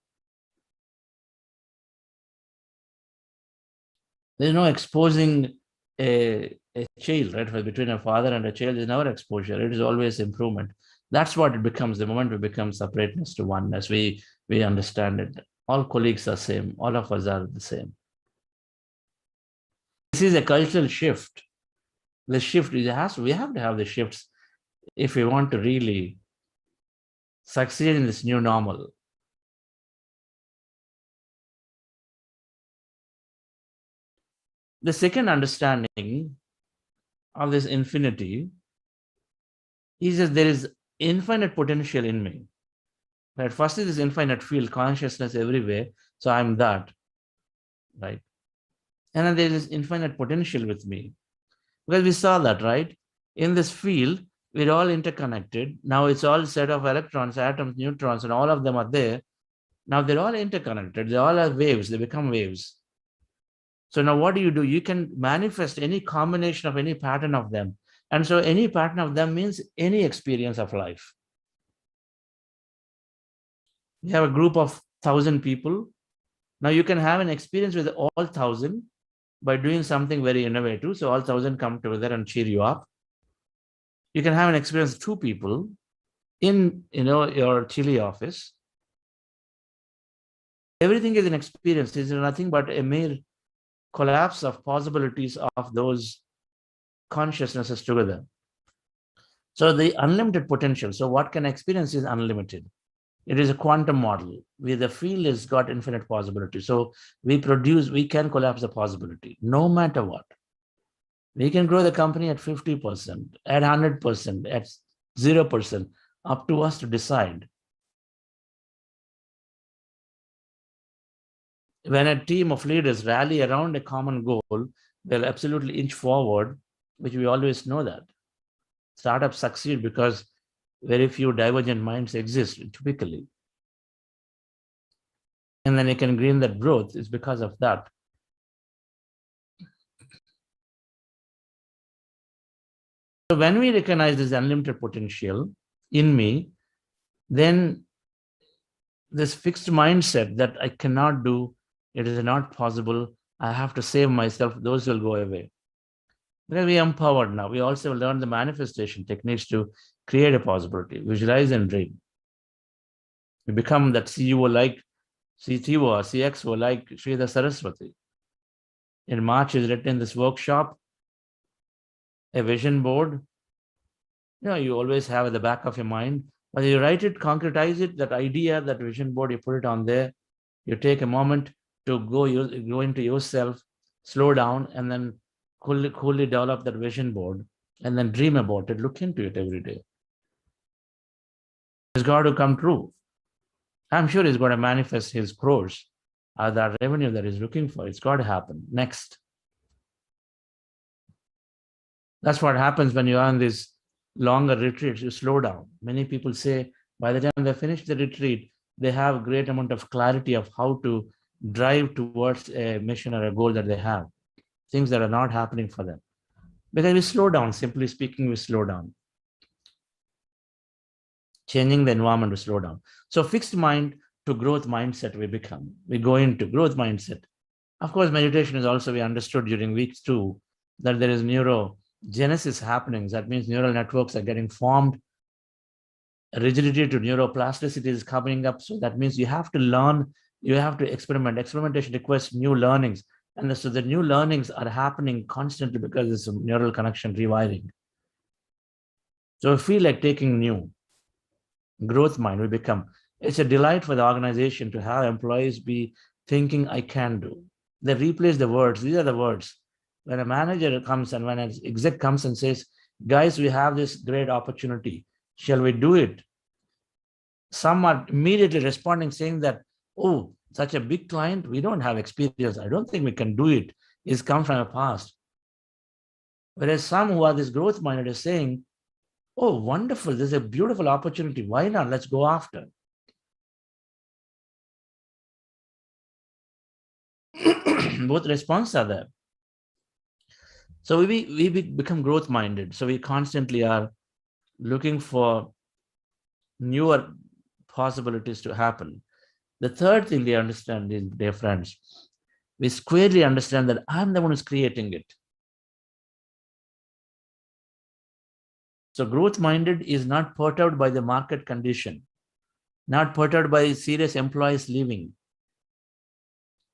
[SPEAKER 2] There's no exposing a child, right? Between a father and a child is never exposure. It is always improvement. That's what it becomes. The moment we become separateness to oneness, we understand it. All colleagues are same. All of us are the same. This is a cultural shift. The shift we have to have the shifts if we want to really succeed in this new normal. The second understanding of this infinity is that there is infinite potential in me. Right? First is this infinite field, consciousness everywhere. So I'm that, right? And then there is infinite potential with me. Because we saw that, right? In this field, we're all interconnected. Now it's all set of electrons, atoms, neutrons, and all of them are there. Now they're all interconnected. They all are waves. They become waves. So now what do? You can manifest any combination of any pattern of them. And so any pattern of them means any experience of life. You have a group of 1,000 people. Now you can have an experience with all 1,000 by doing something very innovative. So all 1,000 come together and cheer you up. You can have an experience with 2 people in your chilly office. Everything is an experience. It's nothing but a mere collapse of possibilities of those consciousnesses together. So the unlimited potential. So what can experience is unlimited. It is a quantum model where the field has got infinite possibility. So we can collapse the possibility no matter what. We can grow the company at 50%, at 100%, at 0%, up to us to decide. When a team of leaders rally around a common goal, they'll absolutely inch forward, which we always know that. Startups succeed because very few divergent minds exist typically. And then you can green that growth is because of that. So when we recognize this unlimited potential in me, then this fixed mindset that I cannot do, it is not possible, I have to save myself, those will go away. Because we are empowered now. We also learn the manifestation techniques to create a possibility, visualize and dream. We become that CEO like CTO or CXO like Sridhar Saraswati. In March is written in this workshop, a vision board. You always have at the back of your mind, but you write it, concretize it, that idea, that vision board, you put it on there. You take a moment to go into yourself, slow down, and then coolly develop that vision board, and then dream about it, look into it every day. It's got to come true. I'm sure he's going to manifest his crores, that revenue that he's looking for. It's got to happen. Next. That's what happens when you are on these longer retreats, you slow down. Many people say by the time they finish the retreat, they have a great amount of clarity of how to drive towards a mission or a goal that they have. Things that are not happening for them. Because we slow down, simply speaking, we slow down. Changing the environment to slow down. So fixed mind to growth mindset we become. We go into growth mindset. Of course, meditation is also, we understood during week 2 that there is neurogenesis happening. That means neural networks are getting formed. Rigidity to neuroplasticity is coming up. So that means you have to learn, you have to experiment. Experimentation requires new learnings. And so the new learnings are happening constantly because it's a neural connection rewiring. So I feel like taking new growth mind we become. It's a delight for the organization to have employees be thinking I can do. They replace the words. These are the words. When a manager comes and when an exec comes and says, guys, we have this great opportunity. Shall we do it? Some are immediately responding saying that, oh, such a big client, we don't have experience. I don't think we can do it. It's come from a past. Whereas some who are this growth minded are saying, oh, wonderful. This is a beautiful opportunity. Why not? Let's go after. Both responses are there. So we become growth minded. So we constantly are looking for newer possibilities to happen. The third thing we understand is, dear friends, we squarely understand that I'm the one who's creating it. So growth-minded is not perturbed by the market condition, not perturbed by serious employees leaving.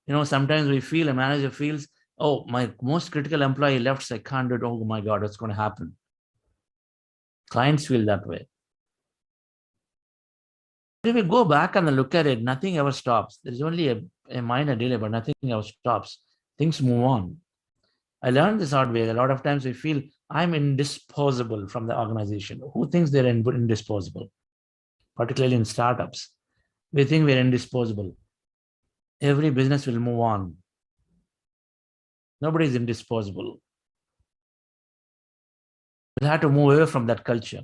[SPEAKER 2] Sometimes a manager feels, oh, my most critical employee left, so I can't do it. Oh my God, what's going to happen? Clients feel that way. If we go back and look at it, nothing ever stops. There's only a minor delay, but nothing ever stops. Things move on. I learned this hard way. A lot of times we feel I'm indisposable from the organization. Who thinks they're indisposable? Particularly in startups. We think we're indisposable. Every business will move on. Nobody is indisposable. We have to move away from that culture.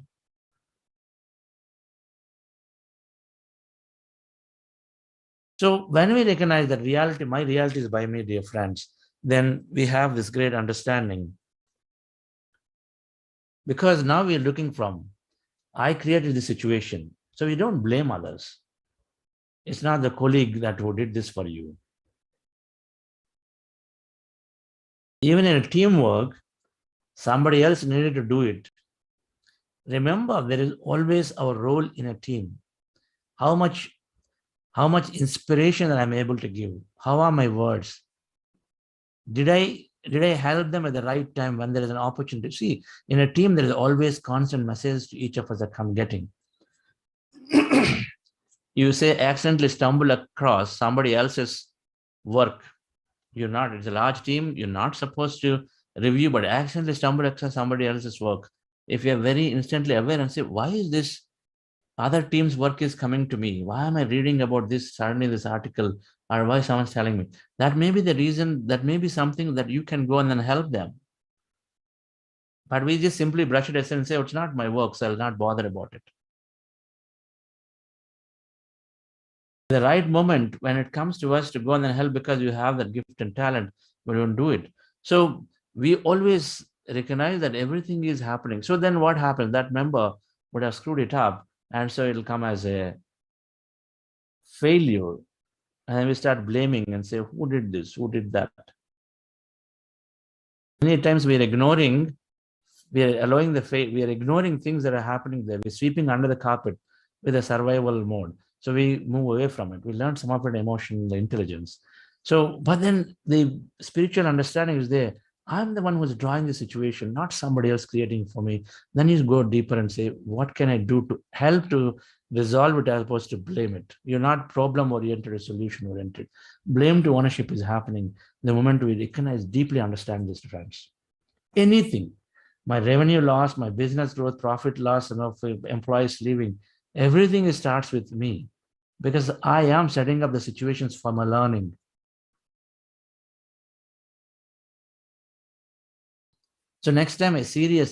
[SPEAKER 2] So when we recognize that reality, my reality is by me, dear friends, then we have this great understanding. Because now we're looking from, I created the situation. So we don't blame others. It's not the colleague who did this for you. Even in a teamwork, somebody else needed to do it. Remember, there is always our role in a team. How much inspiration that I'm able to give? How are my words? Did I help them at the right time when there is an opportunity? See, in a team, there is always constant messages to each of us that come getting. You say accidentally stumble across somebody else's work. It's a large team. You're not supposed to review, but accidentally stumble across somebody else's work. If you're very instantly aware and say, why is this other team's work is coming to me? Why am I reading about this suddenly, this article, or why someone's telling me? That may be the reason, that may be something that you can go and then help them. But we just simply brush it aside and say, oh, it's not my work, so I'll not bother about it. The right moment when it comes to us to go and then help because you have that gift and talent, we don't do it. So we always recognize that everything is happening. So then what happens? That member would have screwed it up, and so it'll come as a failure. And then we start blaming and say, who did this? Who did that? Many times we are ignoring things that are happening there. We're sweeping under the carpet with a survival mode. So we move away from it. We learn some of it, emotion, the intelligence. So, but then the spiritual understanding is there. I'm the one who's drawing the situation, not somebody else creating for me. Then you go deeper and say, what can I do to help to resolve it as opposed to blame it? You're not problem-oriented or solution-oriented. Blame to ownership is happening the moment we recognize, deeply understand this difference. Anything, my revenue loss, my business growth, profit loss, employees leaving, everything starts with me because I am setting up the situations for my learning. So next time a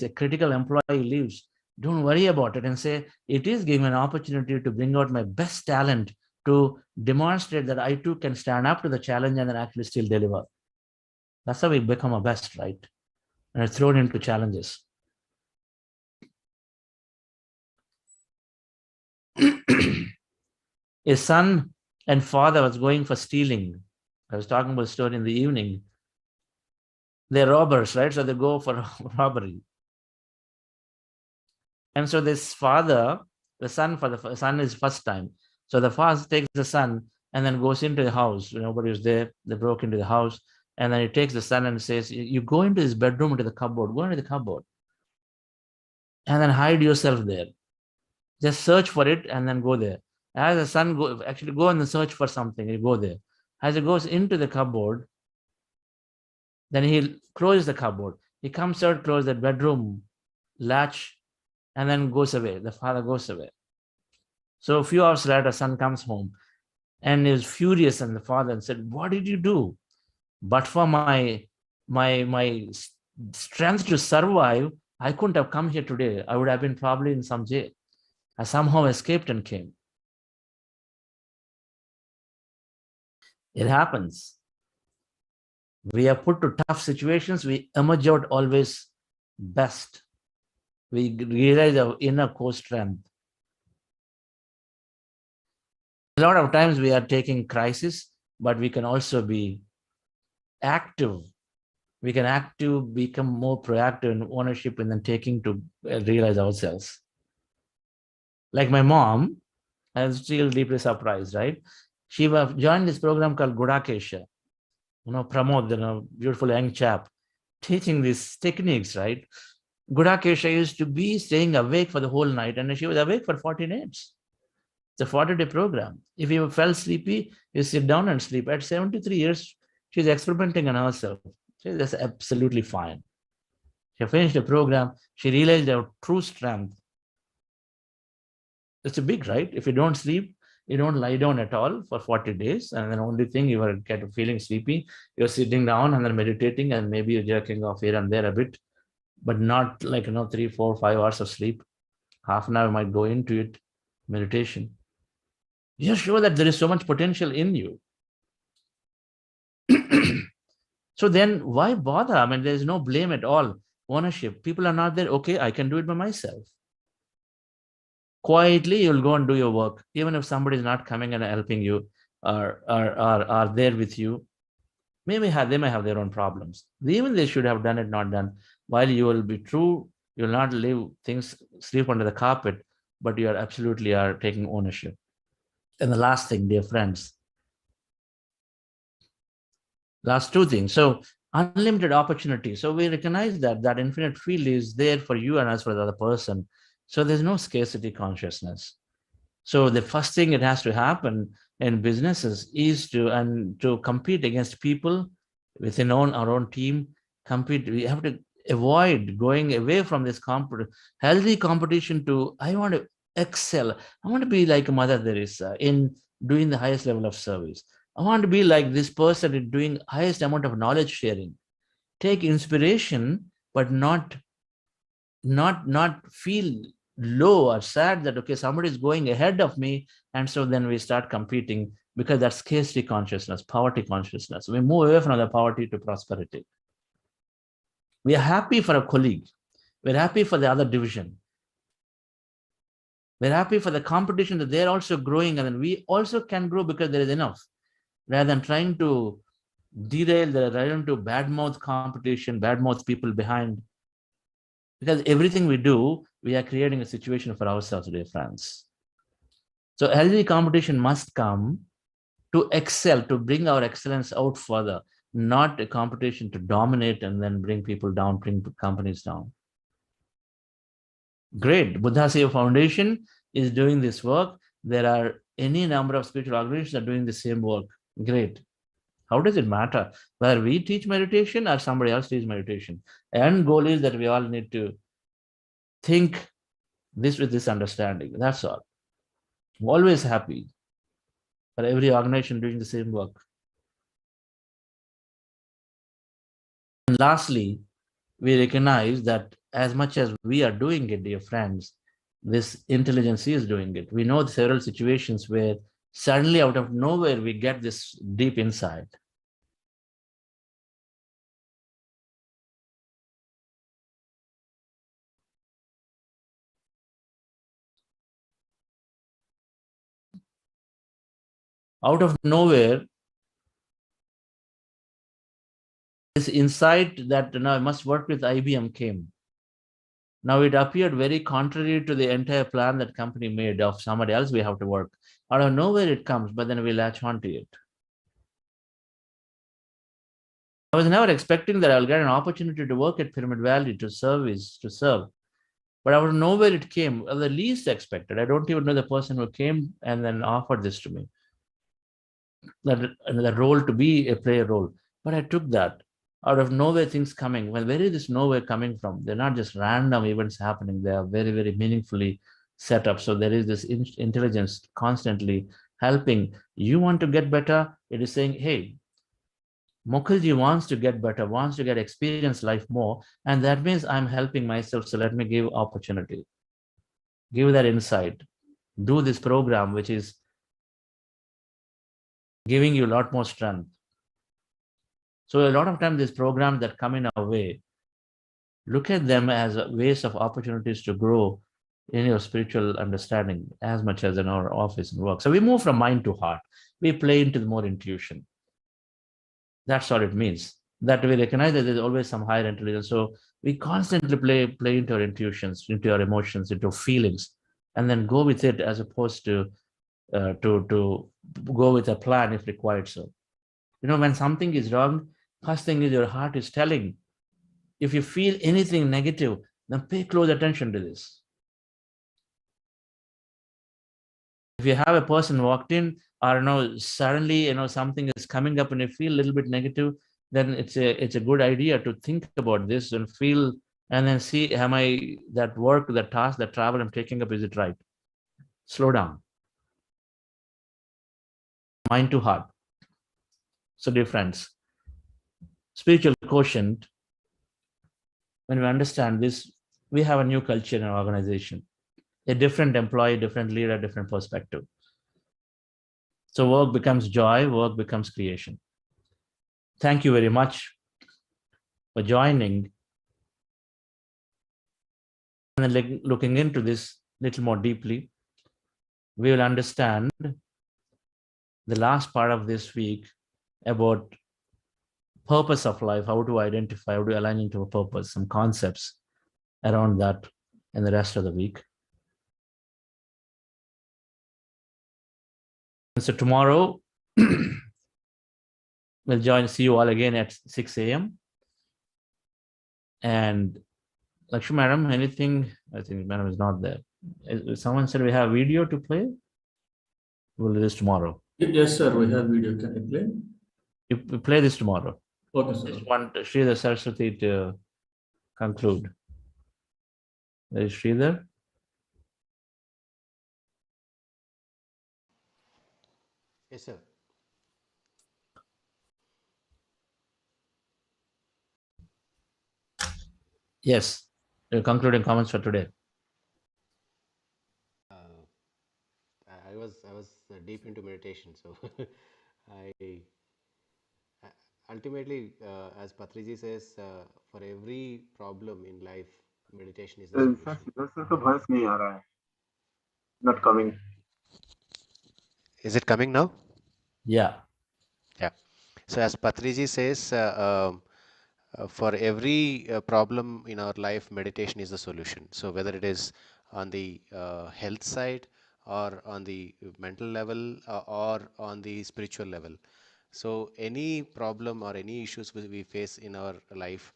[SPEAKER 2] critical employee leaves, don't worry about it and say, it is giving an opportunity to bring out my best talent to demonstrate that I too can stand up to the challenge and then actually still deliver. That's how we become our best, right? And it's thrown into challenges. A son and father was going for stealing. I was talking about a story in the evening. They're robbers, right? So they go for robbery. And so this father, the son is first time. So the father takes the son and then goes into the house. Nobody was there. They broke into the house. And then he takes the son and says, you go into his bedroom, into the cupboard. Go into the cupboard. And then hide yourself there. Just search for it and then go there. As the son go and search for something, you go there. As he goes into the cupboard, then he closes the cupboard. He comes out, closes the bedroom latch, and then goes away. The father goes away. So a few hours later, son comes home and is furious on the father and said, what did you do? But for my strength to survive, I couldn't have come here today. I would have been probably in some jail. I somehow escaped and came. It happens. We are put to tough situations. We emerge out always best. We realize our inner core strength. A lot of times we are taking crisis, but we can also be active We can become more proactive in ownership and then taking to realize ourselves. Like my mom, I was still deeply surprised, right? She joined this program called Gudakesha, Pramod, beautiful young chap, teaching these techniques, right? Gudakesha used to be staying awake for the whole night, and she was awake for 40 minutes. It's a 40-day program. If you felt sleepy, you sit down and sleep. At 73 years, she's experimenting on herself. That's absolutely fine. She finished the program. She realized her true strength. It's a big, right? If you don't sleep, you don't lie down at all for 40 days. And then only thing you are feeling sleepy, you're sitting down and then meditating, and maybe you're jerking off here and there a bit, but not like, 3, 4, 5 hours of sleep. Half an hour might go into it, meditation. Just show that there is so much potential in you. So then why bother? I mean, there's no blame at all. Ownership. People are not there. Okay, I can do it by myself. Quietly, you'll go and do your work. Even if somebody is not coming and helping you or are there with you, they may have their own problems. Even they should have done it, not done. While you will be true, you'll not leave things sleep under the carpet, but you are absolutely taking ownership. And the last thing, dear friends, last two things. So unlimited opportunity. So we recognize that infinite field is there for you and as for the other person. So there's no scarcity consciousness. So the first thing it has to happen in businesses is to compete against people within our own team. Compete. We have to avoid going away from this healthy competition to, I want to excel. I want to be like Mother Teresa in doing the highest level of service. I want to be like this person in doing highest amount of knowledge sharing. Take inspiration, but not feel low or sad that, okay, somebody is going ahead of me. And so then we start competing, because that's scarcity consciousness, poverty consciousness. We move away from the poverty to prosperity. We are happy for a colleague. We're happy for the other division. We're happy for the competition that they're also growing, and then we also can grow because there is enough. Rather than trying to derail, rather to badmouth competition, badmouth people behind. Because everything we do, we are creating a situation for ourselves, dear friends. So healthy competition must come to excel, to bring our excellence out further, not a competition to dominate and then bring people down, bring companies down. Great. Buddha Seva Foundation is doing this work. There are any number of spiritual organizations that are doing the same work. Great. How does it matter whether we teach meditation or somebody else teaches meditation? And goal is that we all need to think this with this understanding. That's all. I'm always happy for every organization doing the same work. And lastly, we recognize that as much as we are doing it, dear friends, this intelligence is doing it. We know several situations where suddenly out of nowhere, we get this deep insight. Out of nowhere, this insight that I must work with IBM came. Now it appeared very contrary to the entire plan that company made of somebody else we have to work. Out of nowhere it comes, but then we latch onto it. I was never expecting that I'll get an opportunity to work at Pyramid Valley to serve. But out of nowhere it came, the least expected. I don't even know the person who came and then offered this to me. The role to play a role. But I took that. Out of nowhere things coming. Well, where is this nowhere coming from? They're not just random events happening. They are very, very meaningfully set up. So there is this intelligence constantly helping. You want to get better? It is saying, hey, Mukherjee wants to get better, wants to get experience life more. And that means I'm helping myself. So let me give opportunity. Give that insight. Do this program, which is giving you a lot more strength. So a lot of times these programs that come in our way, look at them as ways of opportunities to grow in your spiritual understanding as much as in our office and work. So we move from mind to heart. We play into the more intuition. That's what it means. that we recognize that there's always some higher intelligence. So we constantly play into our intuitions, into our emotions, into feelings, and then go with it as opposed to go with a plan if required. So, when something is wrong, first thing is your heart is telling. If you feel anything negative, then pay close attention to this. If you have a person walked in, or suddenly something is coming up and you feel a little bit negative, then it's a good idea to think about this and feel, and then see, am I, that work, that task, that travel I'm taking up, is it right? Slow down. Mind to heart. So, dear friends, spiritual quotient, when we understand this, we have a new culture in our organization, a different employee, different leader, different perspective. So work becomes joy, work becomes creation. Thank you very much for joining and then looking into this little more deeply. We will understand the last part of this week about purpose of life, how to identify, how to align into a purpose, some concepts around that in the rest of the week. So tomorrow, we'll see you all again at 6 a.m. And Lakshmi Madam, anything? I think Madam is not there. Someone said we have video to play. We'll do this tomorrow.
[SPEAKER 1] Yes, sir. We have video. Can you play?
[SPEAKER 2] You play this tomorrow.
[SPEAKER 1] Okay, sir.
[SPEAKER 2] Just want Sridhar Saraswati to conclude. Is Sridhar?
[SPEAKER 3] Yes, sir.
[SPEAKER 2] Yes. Your concluding comments for today.
[SPEAKER 3] I was deep into meditation, so I ultimately, as Patriji says, for every problem in life, meditation is the solution.
[SPEAKER 4] voice नहीं आ रहा है. Not coming.
[SPEAKER 3] Is it coming now?
[SPEAKER 2] Yeah.
[SPEAKER 3] Yeah. So as Patriji says, for every problem in our life, meditation is the solution. So whether it is on the health side, or on the mental level, or on the spiritual level. So any problem or any issues we face in our life,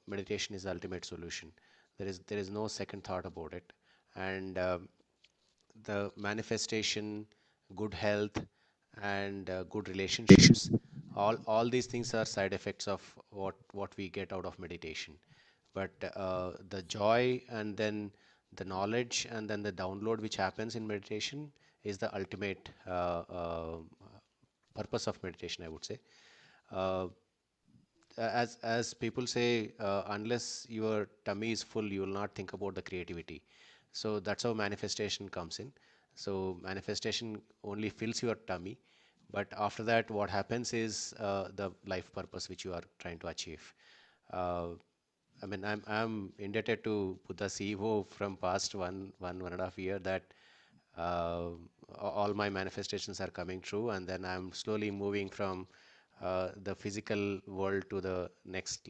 [SPEAKER 3] meditation is the ultimate solution. There is no second thought about it. And the manifestation, good health, and good relationships, all these things are side effects of what we get out of meditation. But the joy, and then the knowledge, and then the download which happens in meditation is the ultimate purpose of meditation, I would say. As people say, unless your tummy is full, you will not think about the creativity. So that's how manifestation comes in. So manifestation only fills your tummy, but after that, what happens is the life purpose which you are trying to achieve. I mean, I'm indebted to Buddha CEO from past one and a half year that all my manifestations are coming true, and then I'm slowly moving from the physical world to the next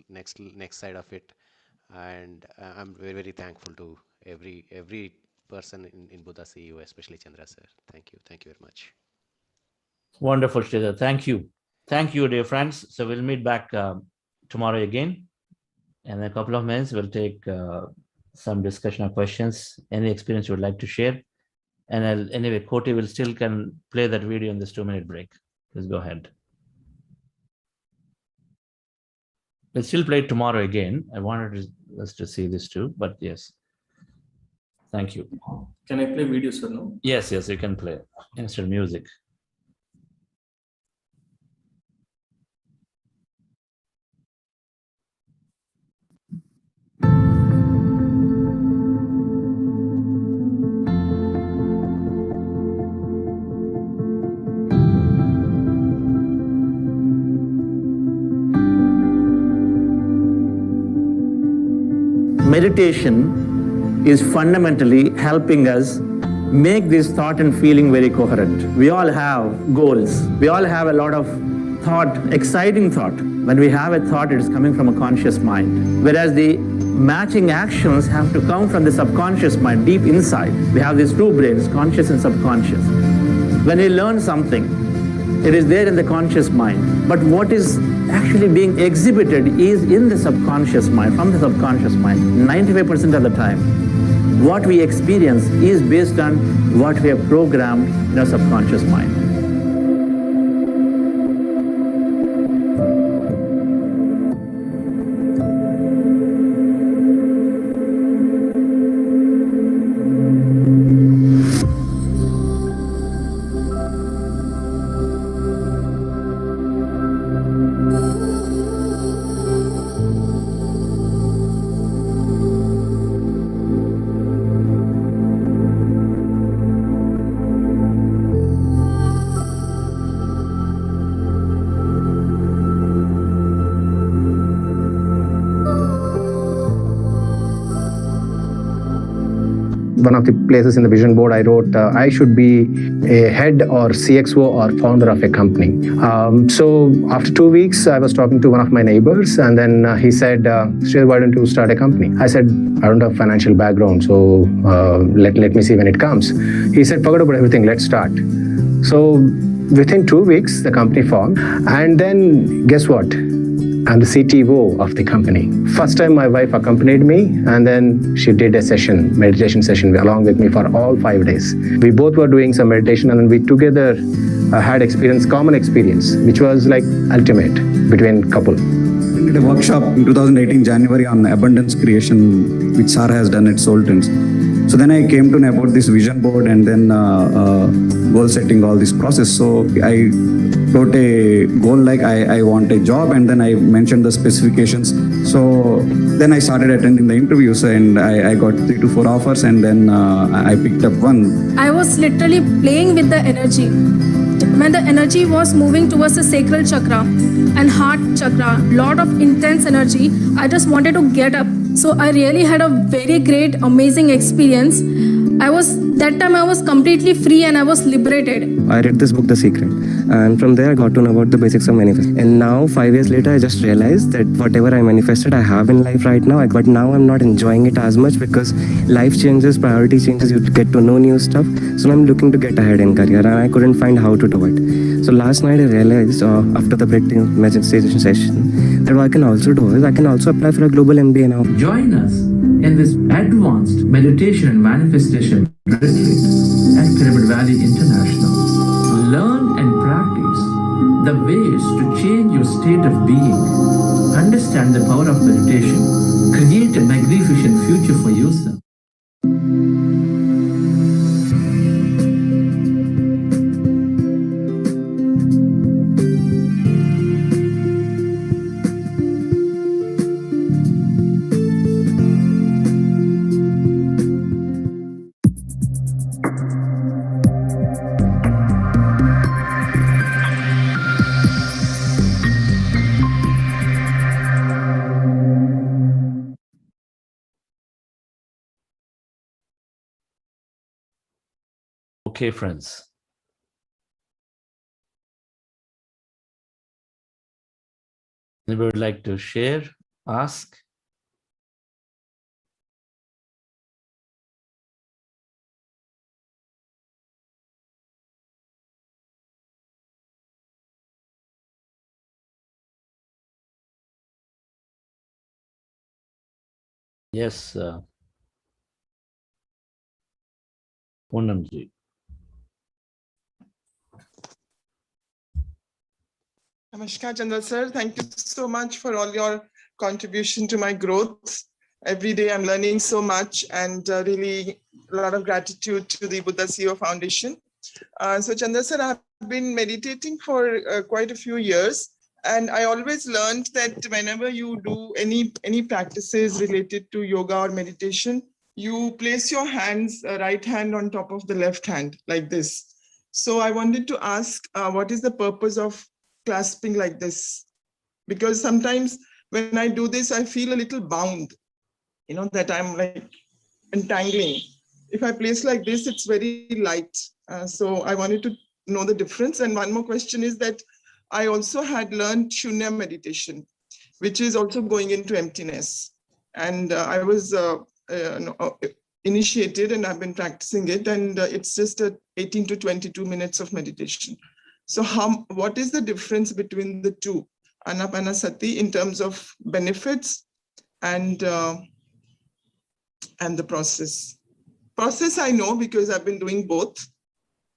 [SPEAKER 3] side of it. And I'm very thankful to every person in Buddha CEO, especially Chandra sir. Thank you very much.
[SPEAKER 2] Wonderful, Sridhar. Thank you, dear friends. So we'll meet back tomorrow again. And in a couple of minutes, we'll take some discussion or questions, any experience you would like to share. And anyway, Koti will still can play that video in this 2-minute break. Please go ahead. We'll still play it tomorrow again. I wanted us to see this too, but yes. Thank you.
[SPEAKER 1] Can I play video, sir? No?
[SPEAKER 2] Yes, you can play instead of music.
[SPEAKER 1] Meditation is fundamentally helping us make this thought and feeling very coherent. We all have goals. We all have a lot of thought, exciting thought. When we have a thought, it is coming from a conscious mind. Whereas the matching actions have to come from the subconscious mind, deep inside. We have these two brains, conscious and subconscious. When we learn something, it is there in the conscious mind. But what is actually being exhibited is in the subconscious mind, from the subconscious mind, 95% of the time. What we experience is based on what we have programmed in our subconscious mind.
[SPEAKER 5] One of the places in the vision board I wrote, I should be a head or CXO or founder of a company. So after 2 weeks, I was talking to one of my neighbors, and then he said, Sridhar, why don't you start a company? I said, I don't have financial background, so let me see when it comes. He said, forget about everything, let's start. So within 2 weeks, the company formed. And then guess what? I'm the CTO of the company. First time my wife accompanied me, and then she did a session, meditation session along with me for all 5 days. We both were doing some meditation, and then we together had common experience, which was like ultimate between couple.
[SPEAKER 6] We did a workshop in 2018 January on abundance creation, which Sarah has done at Soltons. So then I came to know about this vision board and then goal setting, all this process. So I wrote a goal like I want a job, and then I mentioned the specifications. So then I started attending the interviews, and I got 3 to 4 offers, and then I picked up one.
[SPEAKER 7] I was literally playing with the energy. When the energy was moving towards the sacral chakra and heart chakra, lot of intense energy, I just wanted to get up. So I really had a very great, amazing experience. That time I was completely free and I was liberated.
[SPEAKER 8] I read this book, The Secret, and from there I got to know about the basics of manifesting. And now 5 years later, I just realized that whatever I manifested, I have in life right now, but now I'm not enjoying it as much because life changes, priority changes, you get to know new stuff. So I'm looking to get ahead in career, and I couldn't find how to do it. So last night I realized after the breathtaking meditation session that what I can also do is I can also apply for a global MBA now.
[SPEAKER 1] Join us in this advanced meditation and manifestation retreat at Pyramid Valley International. Learn and practice the ways to change your state of being. Understand the power of meditation. Create a magnificent future for yourself.
[SPEAKER 2] Okay, friends. Anybody would like to share, ask? Yes, Poonamji.
[SPEAKER 9] Namaskar, Chandra sir. Thank you so much for all your contribution to my growth. Every day I'm learning so much, and really a lot of gratitude to the Buddha CEO Foundation. So Chandra sir, I've been meditating for quite a few years, and I always learned that whenever you do any practices related to yoga or meditation, you place your hands, right hand on top of the left hand like this. So I wanted to ask, what is the purpose of clasping like this? Because sometimes when I do this, I feel a little bound, that I'm like entangling. If I place like this, it's very light. So I wanted to know the difference. And one more question is that I also had learned Shunya meditation, which is also going into emptiness. And I was initiated and I've been practicing it. And it's just 18 to 22 minutes of meditation. So what is the difference between the two, Anapanasati, in terms of benefits and the process? Process I know because I've been doing both.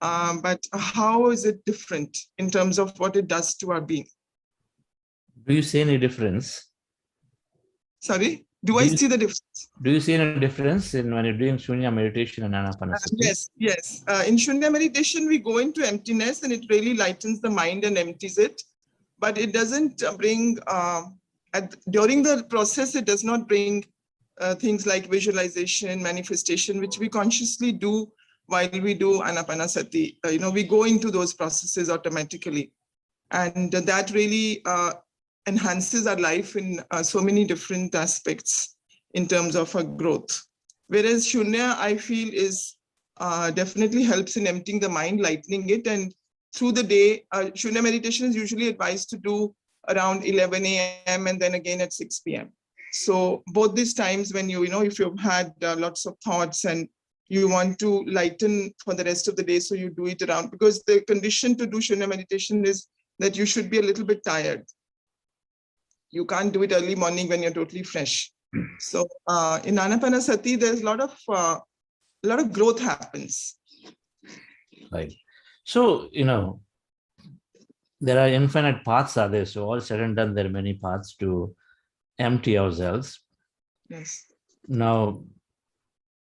[SPEAKER 9] But how is it different in terms of what it does to our being?
[SPEAKER 2] Do you see any difference?
[SPEAKER 9] Sorry, do I see the difference?
[SPEAKER 2] Do you see any difference in when you're doing Shunya meditation and Anapanasati?
[SPEAKER 9] Yes. In Shunya meditation, we go into emptiness and it really lightens the mind and empties it. But it doesn't bring, during the process, it does not bring things like visualization, manifestation, which we consciously do while we do Anapanasati. We go into those processes automatically. And that really enhances our life in so many different aspects in terms of our growth. Whereas Shunya, I feel, is definitely helps in emptying the mind, lightening it. And through the day, Shunya meditation is usually advised to do around 11 a.m. and then again at 6 p.m. So both these times when if you've had lots of thoughts and you want to lighten for the rest of the day, so you do it around, because the condition to do Shunya meditation is that you should be a little bit tired. You can't do it early morning when you're totally fresh. So in Anapanasati, there's a lot of growth happens.
[SPEAKER 2] Right. So, there are infinite paths are there. So all said and done, there are many paths to empty ourselves.
[SPEAKER 9] Yes.
[SPEAKER 2] Now,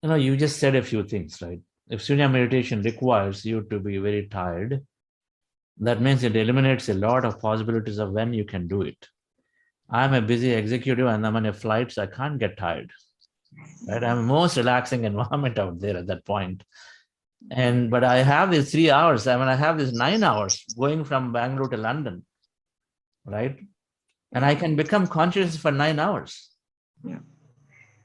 [SPEAKER 2] you just said a few things, right? If Shunya meditation requires you to be very tired, that means it eliminates a lot of possibilities of when you can do it. I'm a busy executive and I'm on a flight, so I can't get tired. Right? I'm the most relaxing environment out there at that point. But I have these 3 hours. I have these 9 hours going from Bangalore to London, right? And I can become conscious for 9 hours.
[SPEAKER 9] Yeah.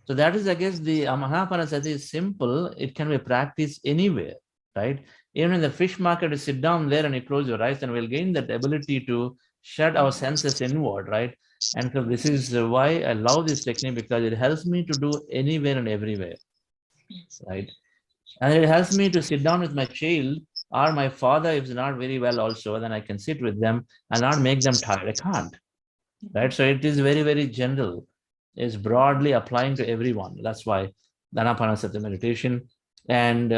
[SPEAKER 2] So that is, I guess, the Anapanasati is simple. It can be practiced anywhere, right? Even in the fish market, you sit down there and you close your eyes, and we'll gain that ability to shut our senses inward, right? And so this is why I love this technique, because it helps me to do anywhere and everywhere, right? And it helps me to sit down with my child or my father if it's not very well also, then I can sit with them and not make them tired. I can't, right? So it is very, very general. It's broadly applying to everyone. That's why the Anapanasati meditation. And,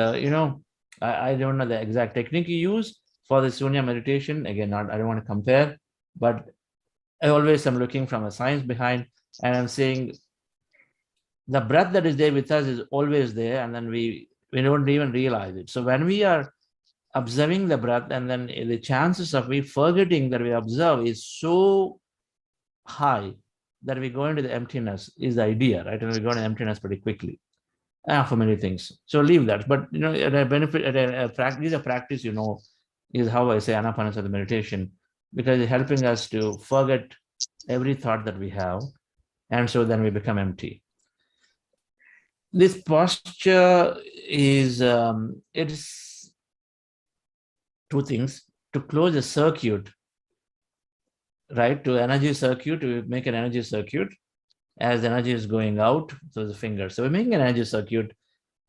[SPEAKER 2] I don't know the exact technique you use for the Shunya meditation. Again, I don't want to compare, but I always am looking from a science behind, and I'm saying the breath that is there with us is always there, and then we don't even realize it. So when we are observing the breath, and then the chances of we forgetting that we observe is so high that we go into the emptiness is the idea, right? And we go into emptiness pretty quickly for many things. So leave that. But at a benefit, at a practice, is how I say Anapanasati meditation, because it's helping us to forget every thought that we have, and so then we become empty. This posture is it's two things: to close a circuit, right, to energy circuit, to make an energy circuit as the energy is going out through the finger. So we're making an energy circuit.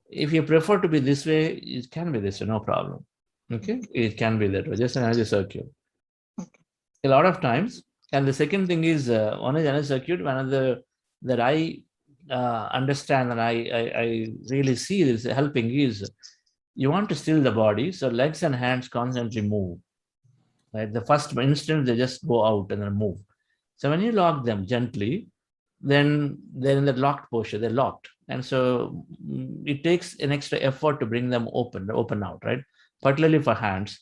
[SPEAKER 2] If you prefer to be this way, it can be this way, no problem. Okay, it can be that way, just an energy circuit. A lot of times. And the second thing is one is energy circuit, another that I understand and I really see this helping is you want to still the body, so legs and hands constantly move. Right, the first instant they just go out and then move. So when you lock them gently, then they're in the locked posture, they're locked. And so it takes an extra effort to bring them open out, right? Particularly for hands.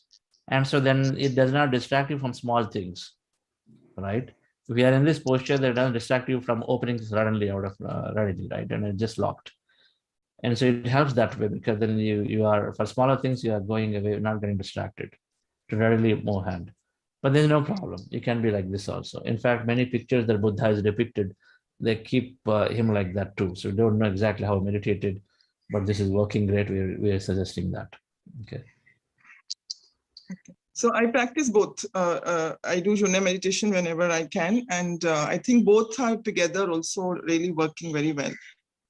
[SPEAKER 2] And so then it does not distract you from small things, right? If you are in this posture, that doesn't distract you from opening suddenly out of readily, right? And it's just locked. And so it helps that way, because then you are, for smaller things, you are going away, not getting distracted to readily move hand. But there's no problem. You can be like this also. In fact, many pictures that Buddha is depicted, they keep him like that too. So we don't know exactly how he meditated, but this is working great. We are suggesting that. Okay.
[SPEAKER 9] So I practice both. I do Shunya meditation whenever I can. And I think both are together also really working very well.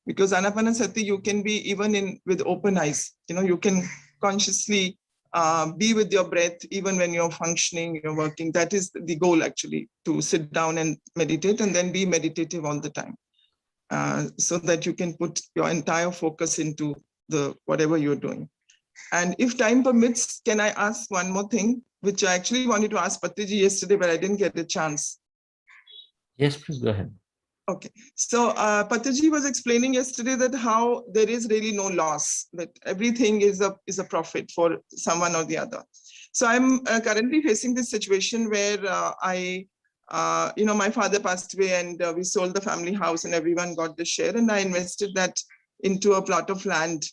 [SPEAKER 9] Because Anapanasati, you can be even with open eyes. You can consciously be with your breath even when you're functioning, you're working. That is the goal actually, to sit down and meditate and then be meditative all the time. So that you can put your entire focus into whatever you're doing. And if time permits, can I ask one more thing, which I actually wanted to ask Patriji yesterday, but I didn't get a chance.
[SPEAKER 2] Yes, please go ahead.
[SPEAKER 9] Okay, so Patriji was explaining yesterday that how there is really no loss, that everything is a profit for someone or the other. So I'm currently facing this situation where my father passed away and we sold the family house and everyone got the share, and I invested that into a plot of land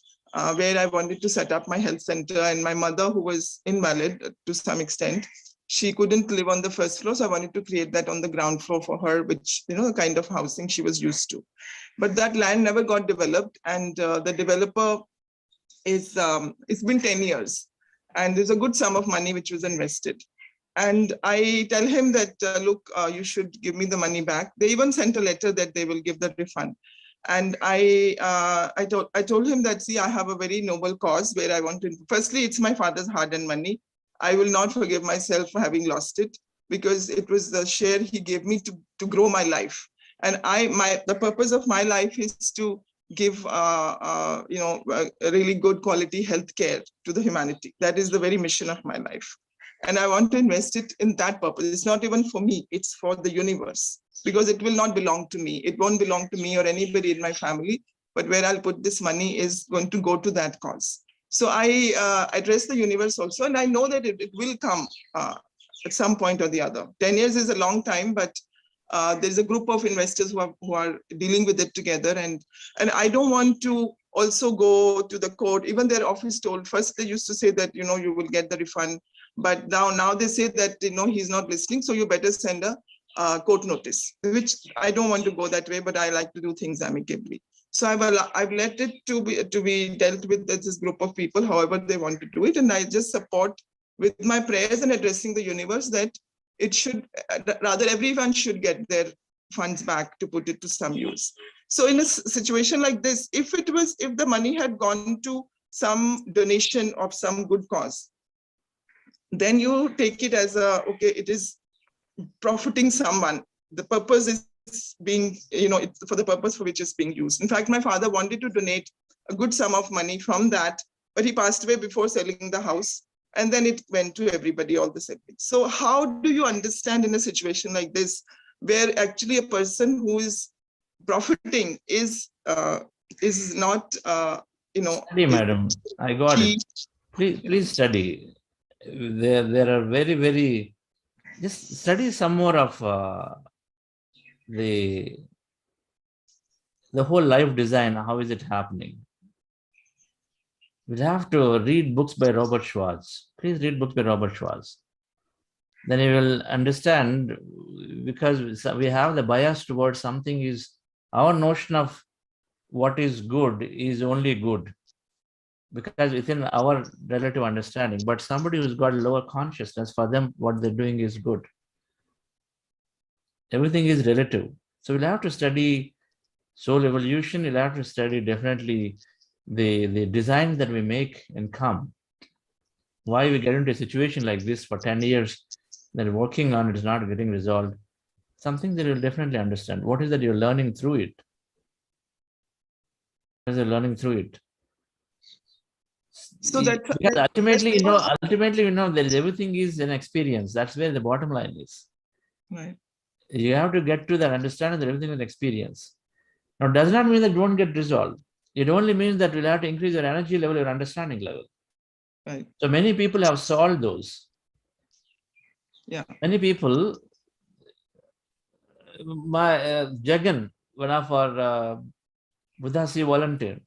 [SPEAKER 9] where I wanted to set up my health center. And my mother, who was invalid to some extent, she couldn't live on the first floor. So I wanted to create that on the ground floor for her, which, the kind of housing she was used to. But that land never got developed. And the developer it's been 10 years. And there's a good sum of money which was invested. And I tell him that, look, you should give me the money back. They even sent a letter that they will give the refund. And I told him that, see, I have a very noble cause where I want to, firstly, it's my father's hard-earned money. I will not forgive myself for having lost it, because it was the share he gave me to grow my life. And the purpose of my life is to give, a really good quality healthcare to the humanity. That is the very mission of my life. And I want to invest it in that purpose. It's not even for me, it's for the universe, because it will not belong to me. It won't belong to me or anybody in my family, but where I'll put this money is going to go to that cause. So I address the universe also, and I know that it will come at some point or the other. 10 years is a long time, but there's a group of investors who are dealing with it together. And I don't want to also go to the court. Even their office told, first they used to say that, you will get the refund. But now they say that, he's not listening. So you better send a court notice, which I don't want to go that way, but I like to do things amicably. So I've let it to be dealt with this group of people, however they want to do it. And I just support with my prayers and addressing the universe that it should, rather everyone should get their funds back to put it to some use. So in a situation like this, if the money had gone to some donation of some good cause, then you take it as okay, it is profiting someone. The purpose is being, it's for the purpose for which it's being used. In fact, my father wanted to donate a good sum of money from that, but he passed away before selling the house. And then it went to everybody, all the siblings. So how do you understand in a situation like this, where actually a person who is profiting is not,
[SPEAKER 2] Study, madam. I got it. Please study. There are very, very, just study some more of the whole life design. How is it happening? We'll have to read books by Robert Schwartz. Please read books by Robert Schwartz. Then you will understand, because we have the bias towards something is, our notion of what is good is only good, because within our relative understanding, but somebody who's got lower consciousness, for them, what they're doing is good. Everything is relative. So we'll have to study soul evolution. We'll have to study definitely the designs that we make and come. Why we get into a situation like this for 10 years, that we're working on it is not getting resolved. Something that you'll definitely understand. What is that you're learning through it? What is you're learning through it?
[SPEAKER 9] So that
[SPEAKER 2] ultimately, there is, everything is an experience. That's where the bottom line is.
[SPEAKER 9] Right.
[SPEAKER 2] You have to get to that understanding that everything is an experience. Now, it does not mean that it won't get resolved. It only means that we'll have to increase your energy level, your understanding level.
[SPEAKER 9] Right.
[SPEAKER 2] So many people have solved those.
[SPEAKER 9] Yeah.
[SPEAKER 2] Many people, Jagan, one of our Buddhasi volunteer.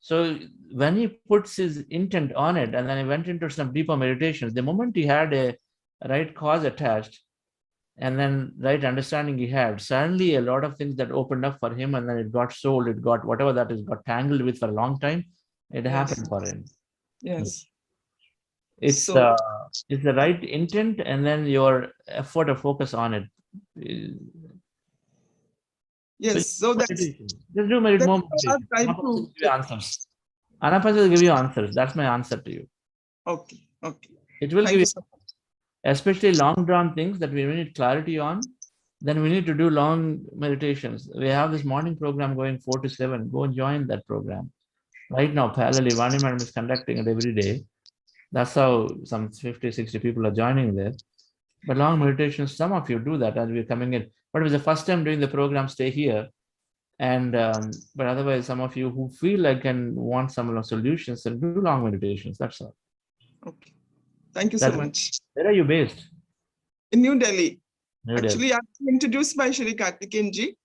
[SPEAKER 2] So when he puts his intent on it, and then he went into some deeper meditations, the moment he had a right cause attached, and then right understanding he had, suddenly a lot of things that opened up for him, and then it got sold, it got whatever that is got tangled with for a long time, it happened for him.
[SPEAKER 9] Yes.
[SPEAKER 2] It's
[SPEAKER 9] So
[SPEAKER 2] it's the right intent, and then your effort or focus on it.
[SPEAKER 9] yes, so that's
[SPEAKER 2] Meditation. Just do more
[SPEAKER 9] I've
[SPEAKER 2] meditation.
[SPEAKER 9] tried
[SPEAKER 2] Anapas will
[SPEAKER 9] to.
[SPEAKER 2] give you answers. Anapas will give you answers. That's my answer to you.
[SPEAKER 9] Okay, okay.
[SPEAKER 2] It will
[SPEAKER 9] Thank
[SPEAKER 2] give
[SPEAKER 9] you
[SPEAKER 2] you,
[SPEAKER 9] so much.
[SPEAKER 2] especially long drawn things that we need clarity on. Then we need to do long meditations. We have this morning program going 4 to 7. Go and join that program. Right now, parallelly, Vani Madam is conducting it every day. That's how some 50, 60 people are joining there. But long meditations, some of you do that as we're coming in. But if it's the first time doing the program, stay here. And but otherwise, some of you who feel like and want some solutions and do long meditations. That's all.
[SPEAKER 9] Okay. Thank you so
[SPEAKER 2] That,
[SPEAKER 9] much.
[SPEAKER 2] where are you based?
[SPEAKER 9] In New Delhi.
[SPEAKER 2] New Delhi.
[SPEAKER 9] Actually, I'm introduced by Shri Karthikeyanji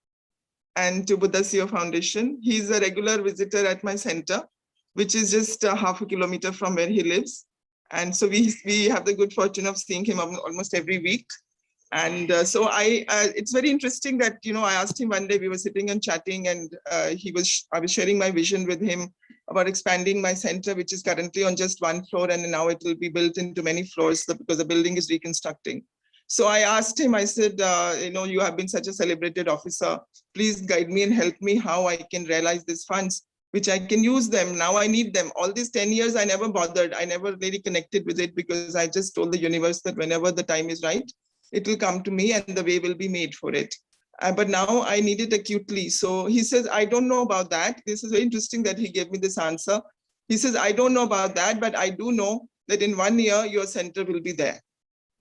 [SPEAKER 9] and to Buddha CEO Foundation. He's a regular visitor at my center, which is just half a kilometer from where he lives. And so we have the good fortune of seeing him almost every week. And so it's very interesting that, I asked him one day, we were sitting and chatting, and I was sharing my vision with him about expanding my center, which is currently on just one floor, and now it will be built into many floors because the building is reconstructing. So I asked him, I said, you have been such a celebrated officer. Please guide me and help me how I can realize these funds, which I can use them. Now I need them. All these 10 years, I never bothered. I never really connected with it because I just told the universe that whenever the time is right, it will come to me and the way will be made for it. But now I need it acutely. So he says, I don't know about that. This is very interesting that he gave me this answer. He says, I don't know about that, but I do know that in 1 year, your center will be there.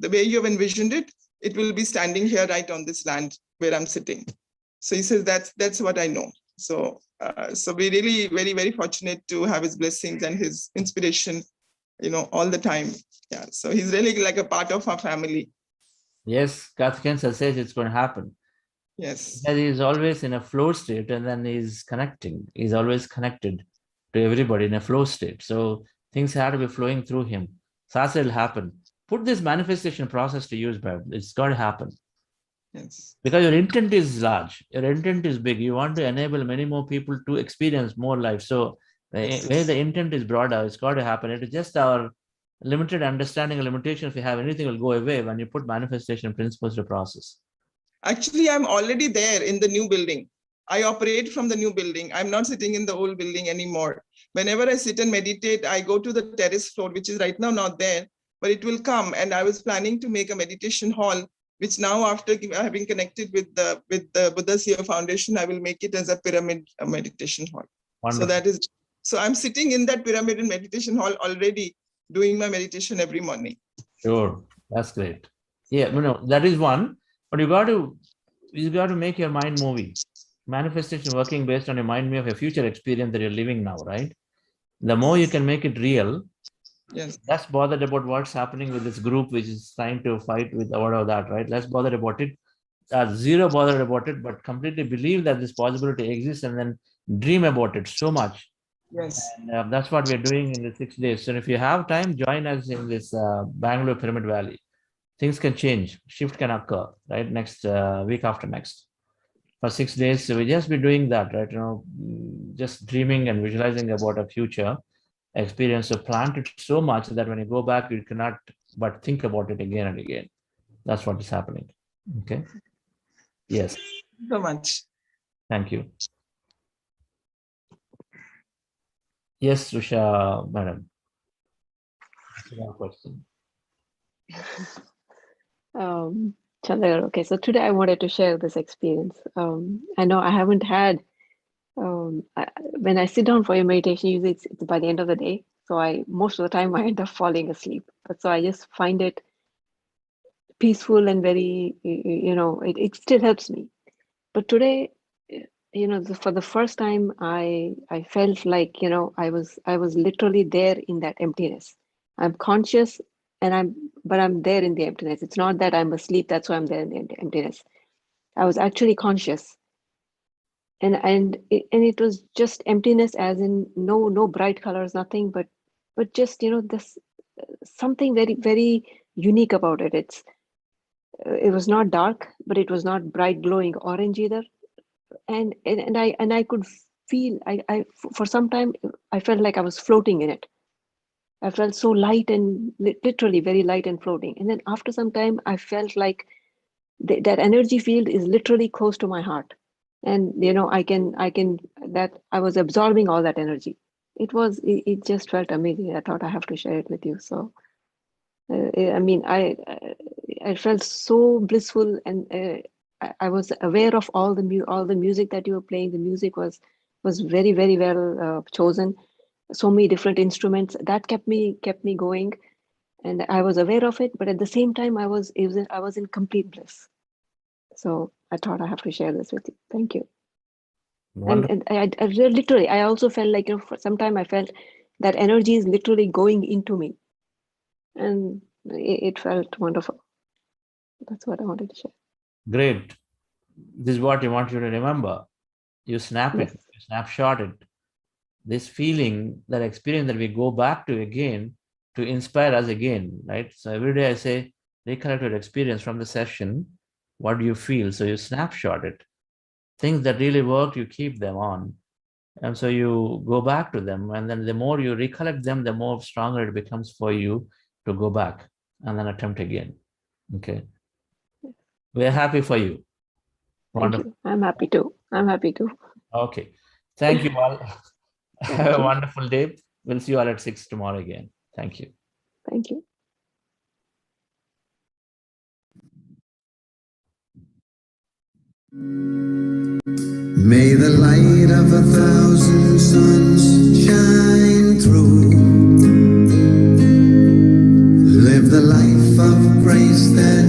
[SPEAKER 9] The way you have envisioned it, it will be standing here right on this land where I'm sitting. So he says, that's what I know. So we're really very, very fortunate to have his blessings and his inspiration, all the time. Yeah. So he's really like a part of our family.
[SPEAKER 2] Yes, Karthikeyan says it's going to happen.
[SPEAKER 9] Yes.
[SPEAKER 2] That he's always in a flow state, and then he's connecting. He's always connected to everybody in a flow state. So things have to be flowing through him. So that's will happen. Put this manifestation process to use, but it's got to happen.
[SPEAKER 9] Yes.
[SPEAKER 2] Because your intent is large, your intent is big. You want to enable many more people to experience more life. So where the intent is broader, it's got to happen. It is just our limited understanding or limitation. If you have anything, will go away when you put manifestation principles to process.
[SPEAKER 9] Actually, I'm already there in the new building. I operate from the new building. I'm not sitting in the old building anymore. Whenever I sit and meditate, I go to the terrace floor, which is right now not there, but it will come. And I was planning to make a meditation hall, which now, after having connected with the Buddha CEO Foundation, I will make it as a pyramid meditation hall.
[SPEAKER 2] Wonderful.
[SPEAKER 9] So I'm sitting in that pyramid and meditation hall already, doing my meditation every morning.
[SPEAKER 2] Sure, that's great. Yeah, that is one. But you got to make your mind movie. Manifestation working based on your mind of a future experience that you're living now, right? The more you can make it real,
[SPEAKER 9] yes,
[SPEAKER 2] less bothered about what's happening with this group which is trying to fight with all of that, right? Less bothered about it, zero bothered about it, but completely believe that this possibility exists and then dream about it so much.
[SPEAKER 9] Yes.
[SPEAKER 2] And, that's what we're doing in the 6 days. So if you have time, join us in this Bangalore Pyramid Valley. Things can change, shift can occur, right? Next week after next. For 6 days, so we just be doing that, right? Just dreaming and visualizing about a future experience. So plant it so much that when you go back, you cannot but think about it again and again. That's what is happening. Okay. Yes.
[SPEAKER 9] Thank you so much.
[SPEAKER 2] Thank you. Yes, Rusha, madam. Question.
[SPEAKER 10] Chandra, okay, so today I wanted to share this experience. I know I haven't had, when I sit down for a meditation, usually it's by the end of the day. So most of the time I end up falling asleep. But so I just find it peaceful and very, it still helps me. But today, for the first time, I felt like, I was literally there in that emptiness. I'm conscious but I'm there in the emptiness. It's not that I'm asleep, that's why I'm there in the emptiness. I was actually conscious. And it was just emptiness, as in no bright colors, nothing, but just, this something very, very unique about it. It was not dark, but it was not bright glowing orange either. And I could feel, for some time I felt like I was floating in it. I felt so light and literally very light and floating. And then after some time, I felt like that energy field is literally close to my heart. And, that I was absorbing all that energy. It just felt amazing. I thought I have to share it with you. So, I felt so blissful, and I was aware of all the music that you were playing. The music was very, very well chosen. So many different instruments that kept me going, and I was aware of it. But at the same time, I was in complete bliss. So I thought I have to share this with you. Thank you.
[SPEAKER 2] Wonderful.
[SPEAKER 10] And I literally, I also felt like, for some time I felt that energy is literally going into me, and it felt wonderful. That's what I wanted to share.
[SPEAKER 2] Great. This is what I want you to remember. You snap it, you snapshot it. This feeling, that experience that we go back to again to inspire us again, right? So every day I say, recollect your experience from the session. What do you feel? So you snapshot it. Things that really work, you keep them on. And so you go back to them. And then the more you recollect them, the more stronger it becomes for you to go back and then attempt again. Okay. We're happy for you. Wonderful.
[SPEAKER 10] Thank you. I'm happy too.
[SPEAKER 2] Okay. Thank you all. Have a wonderful day. We'll see you all at 6 tomorrow again. Thank you.
[SPEAKER 10] Thank you.
[SPEAKER 11] May the light of 1,000 suns shine through. Live the life of grace that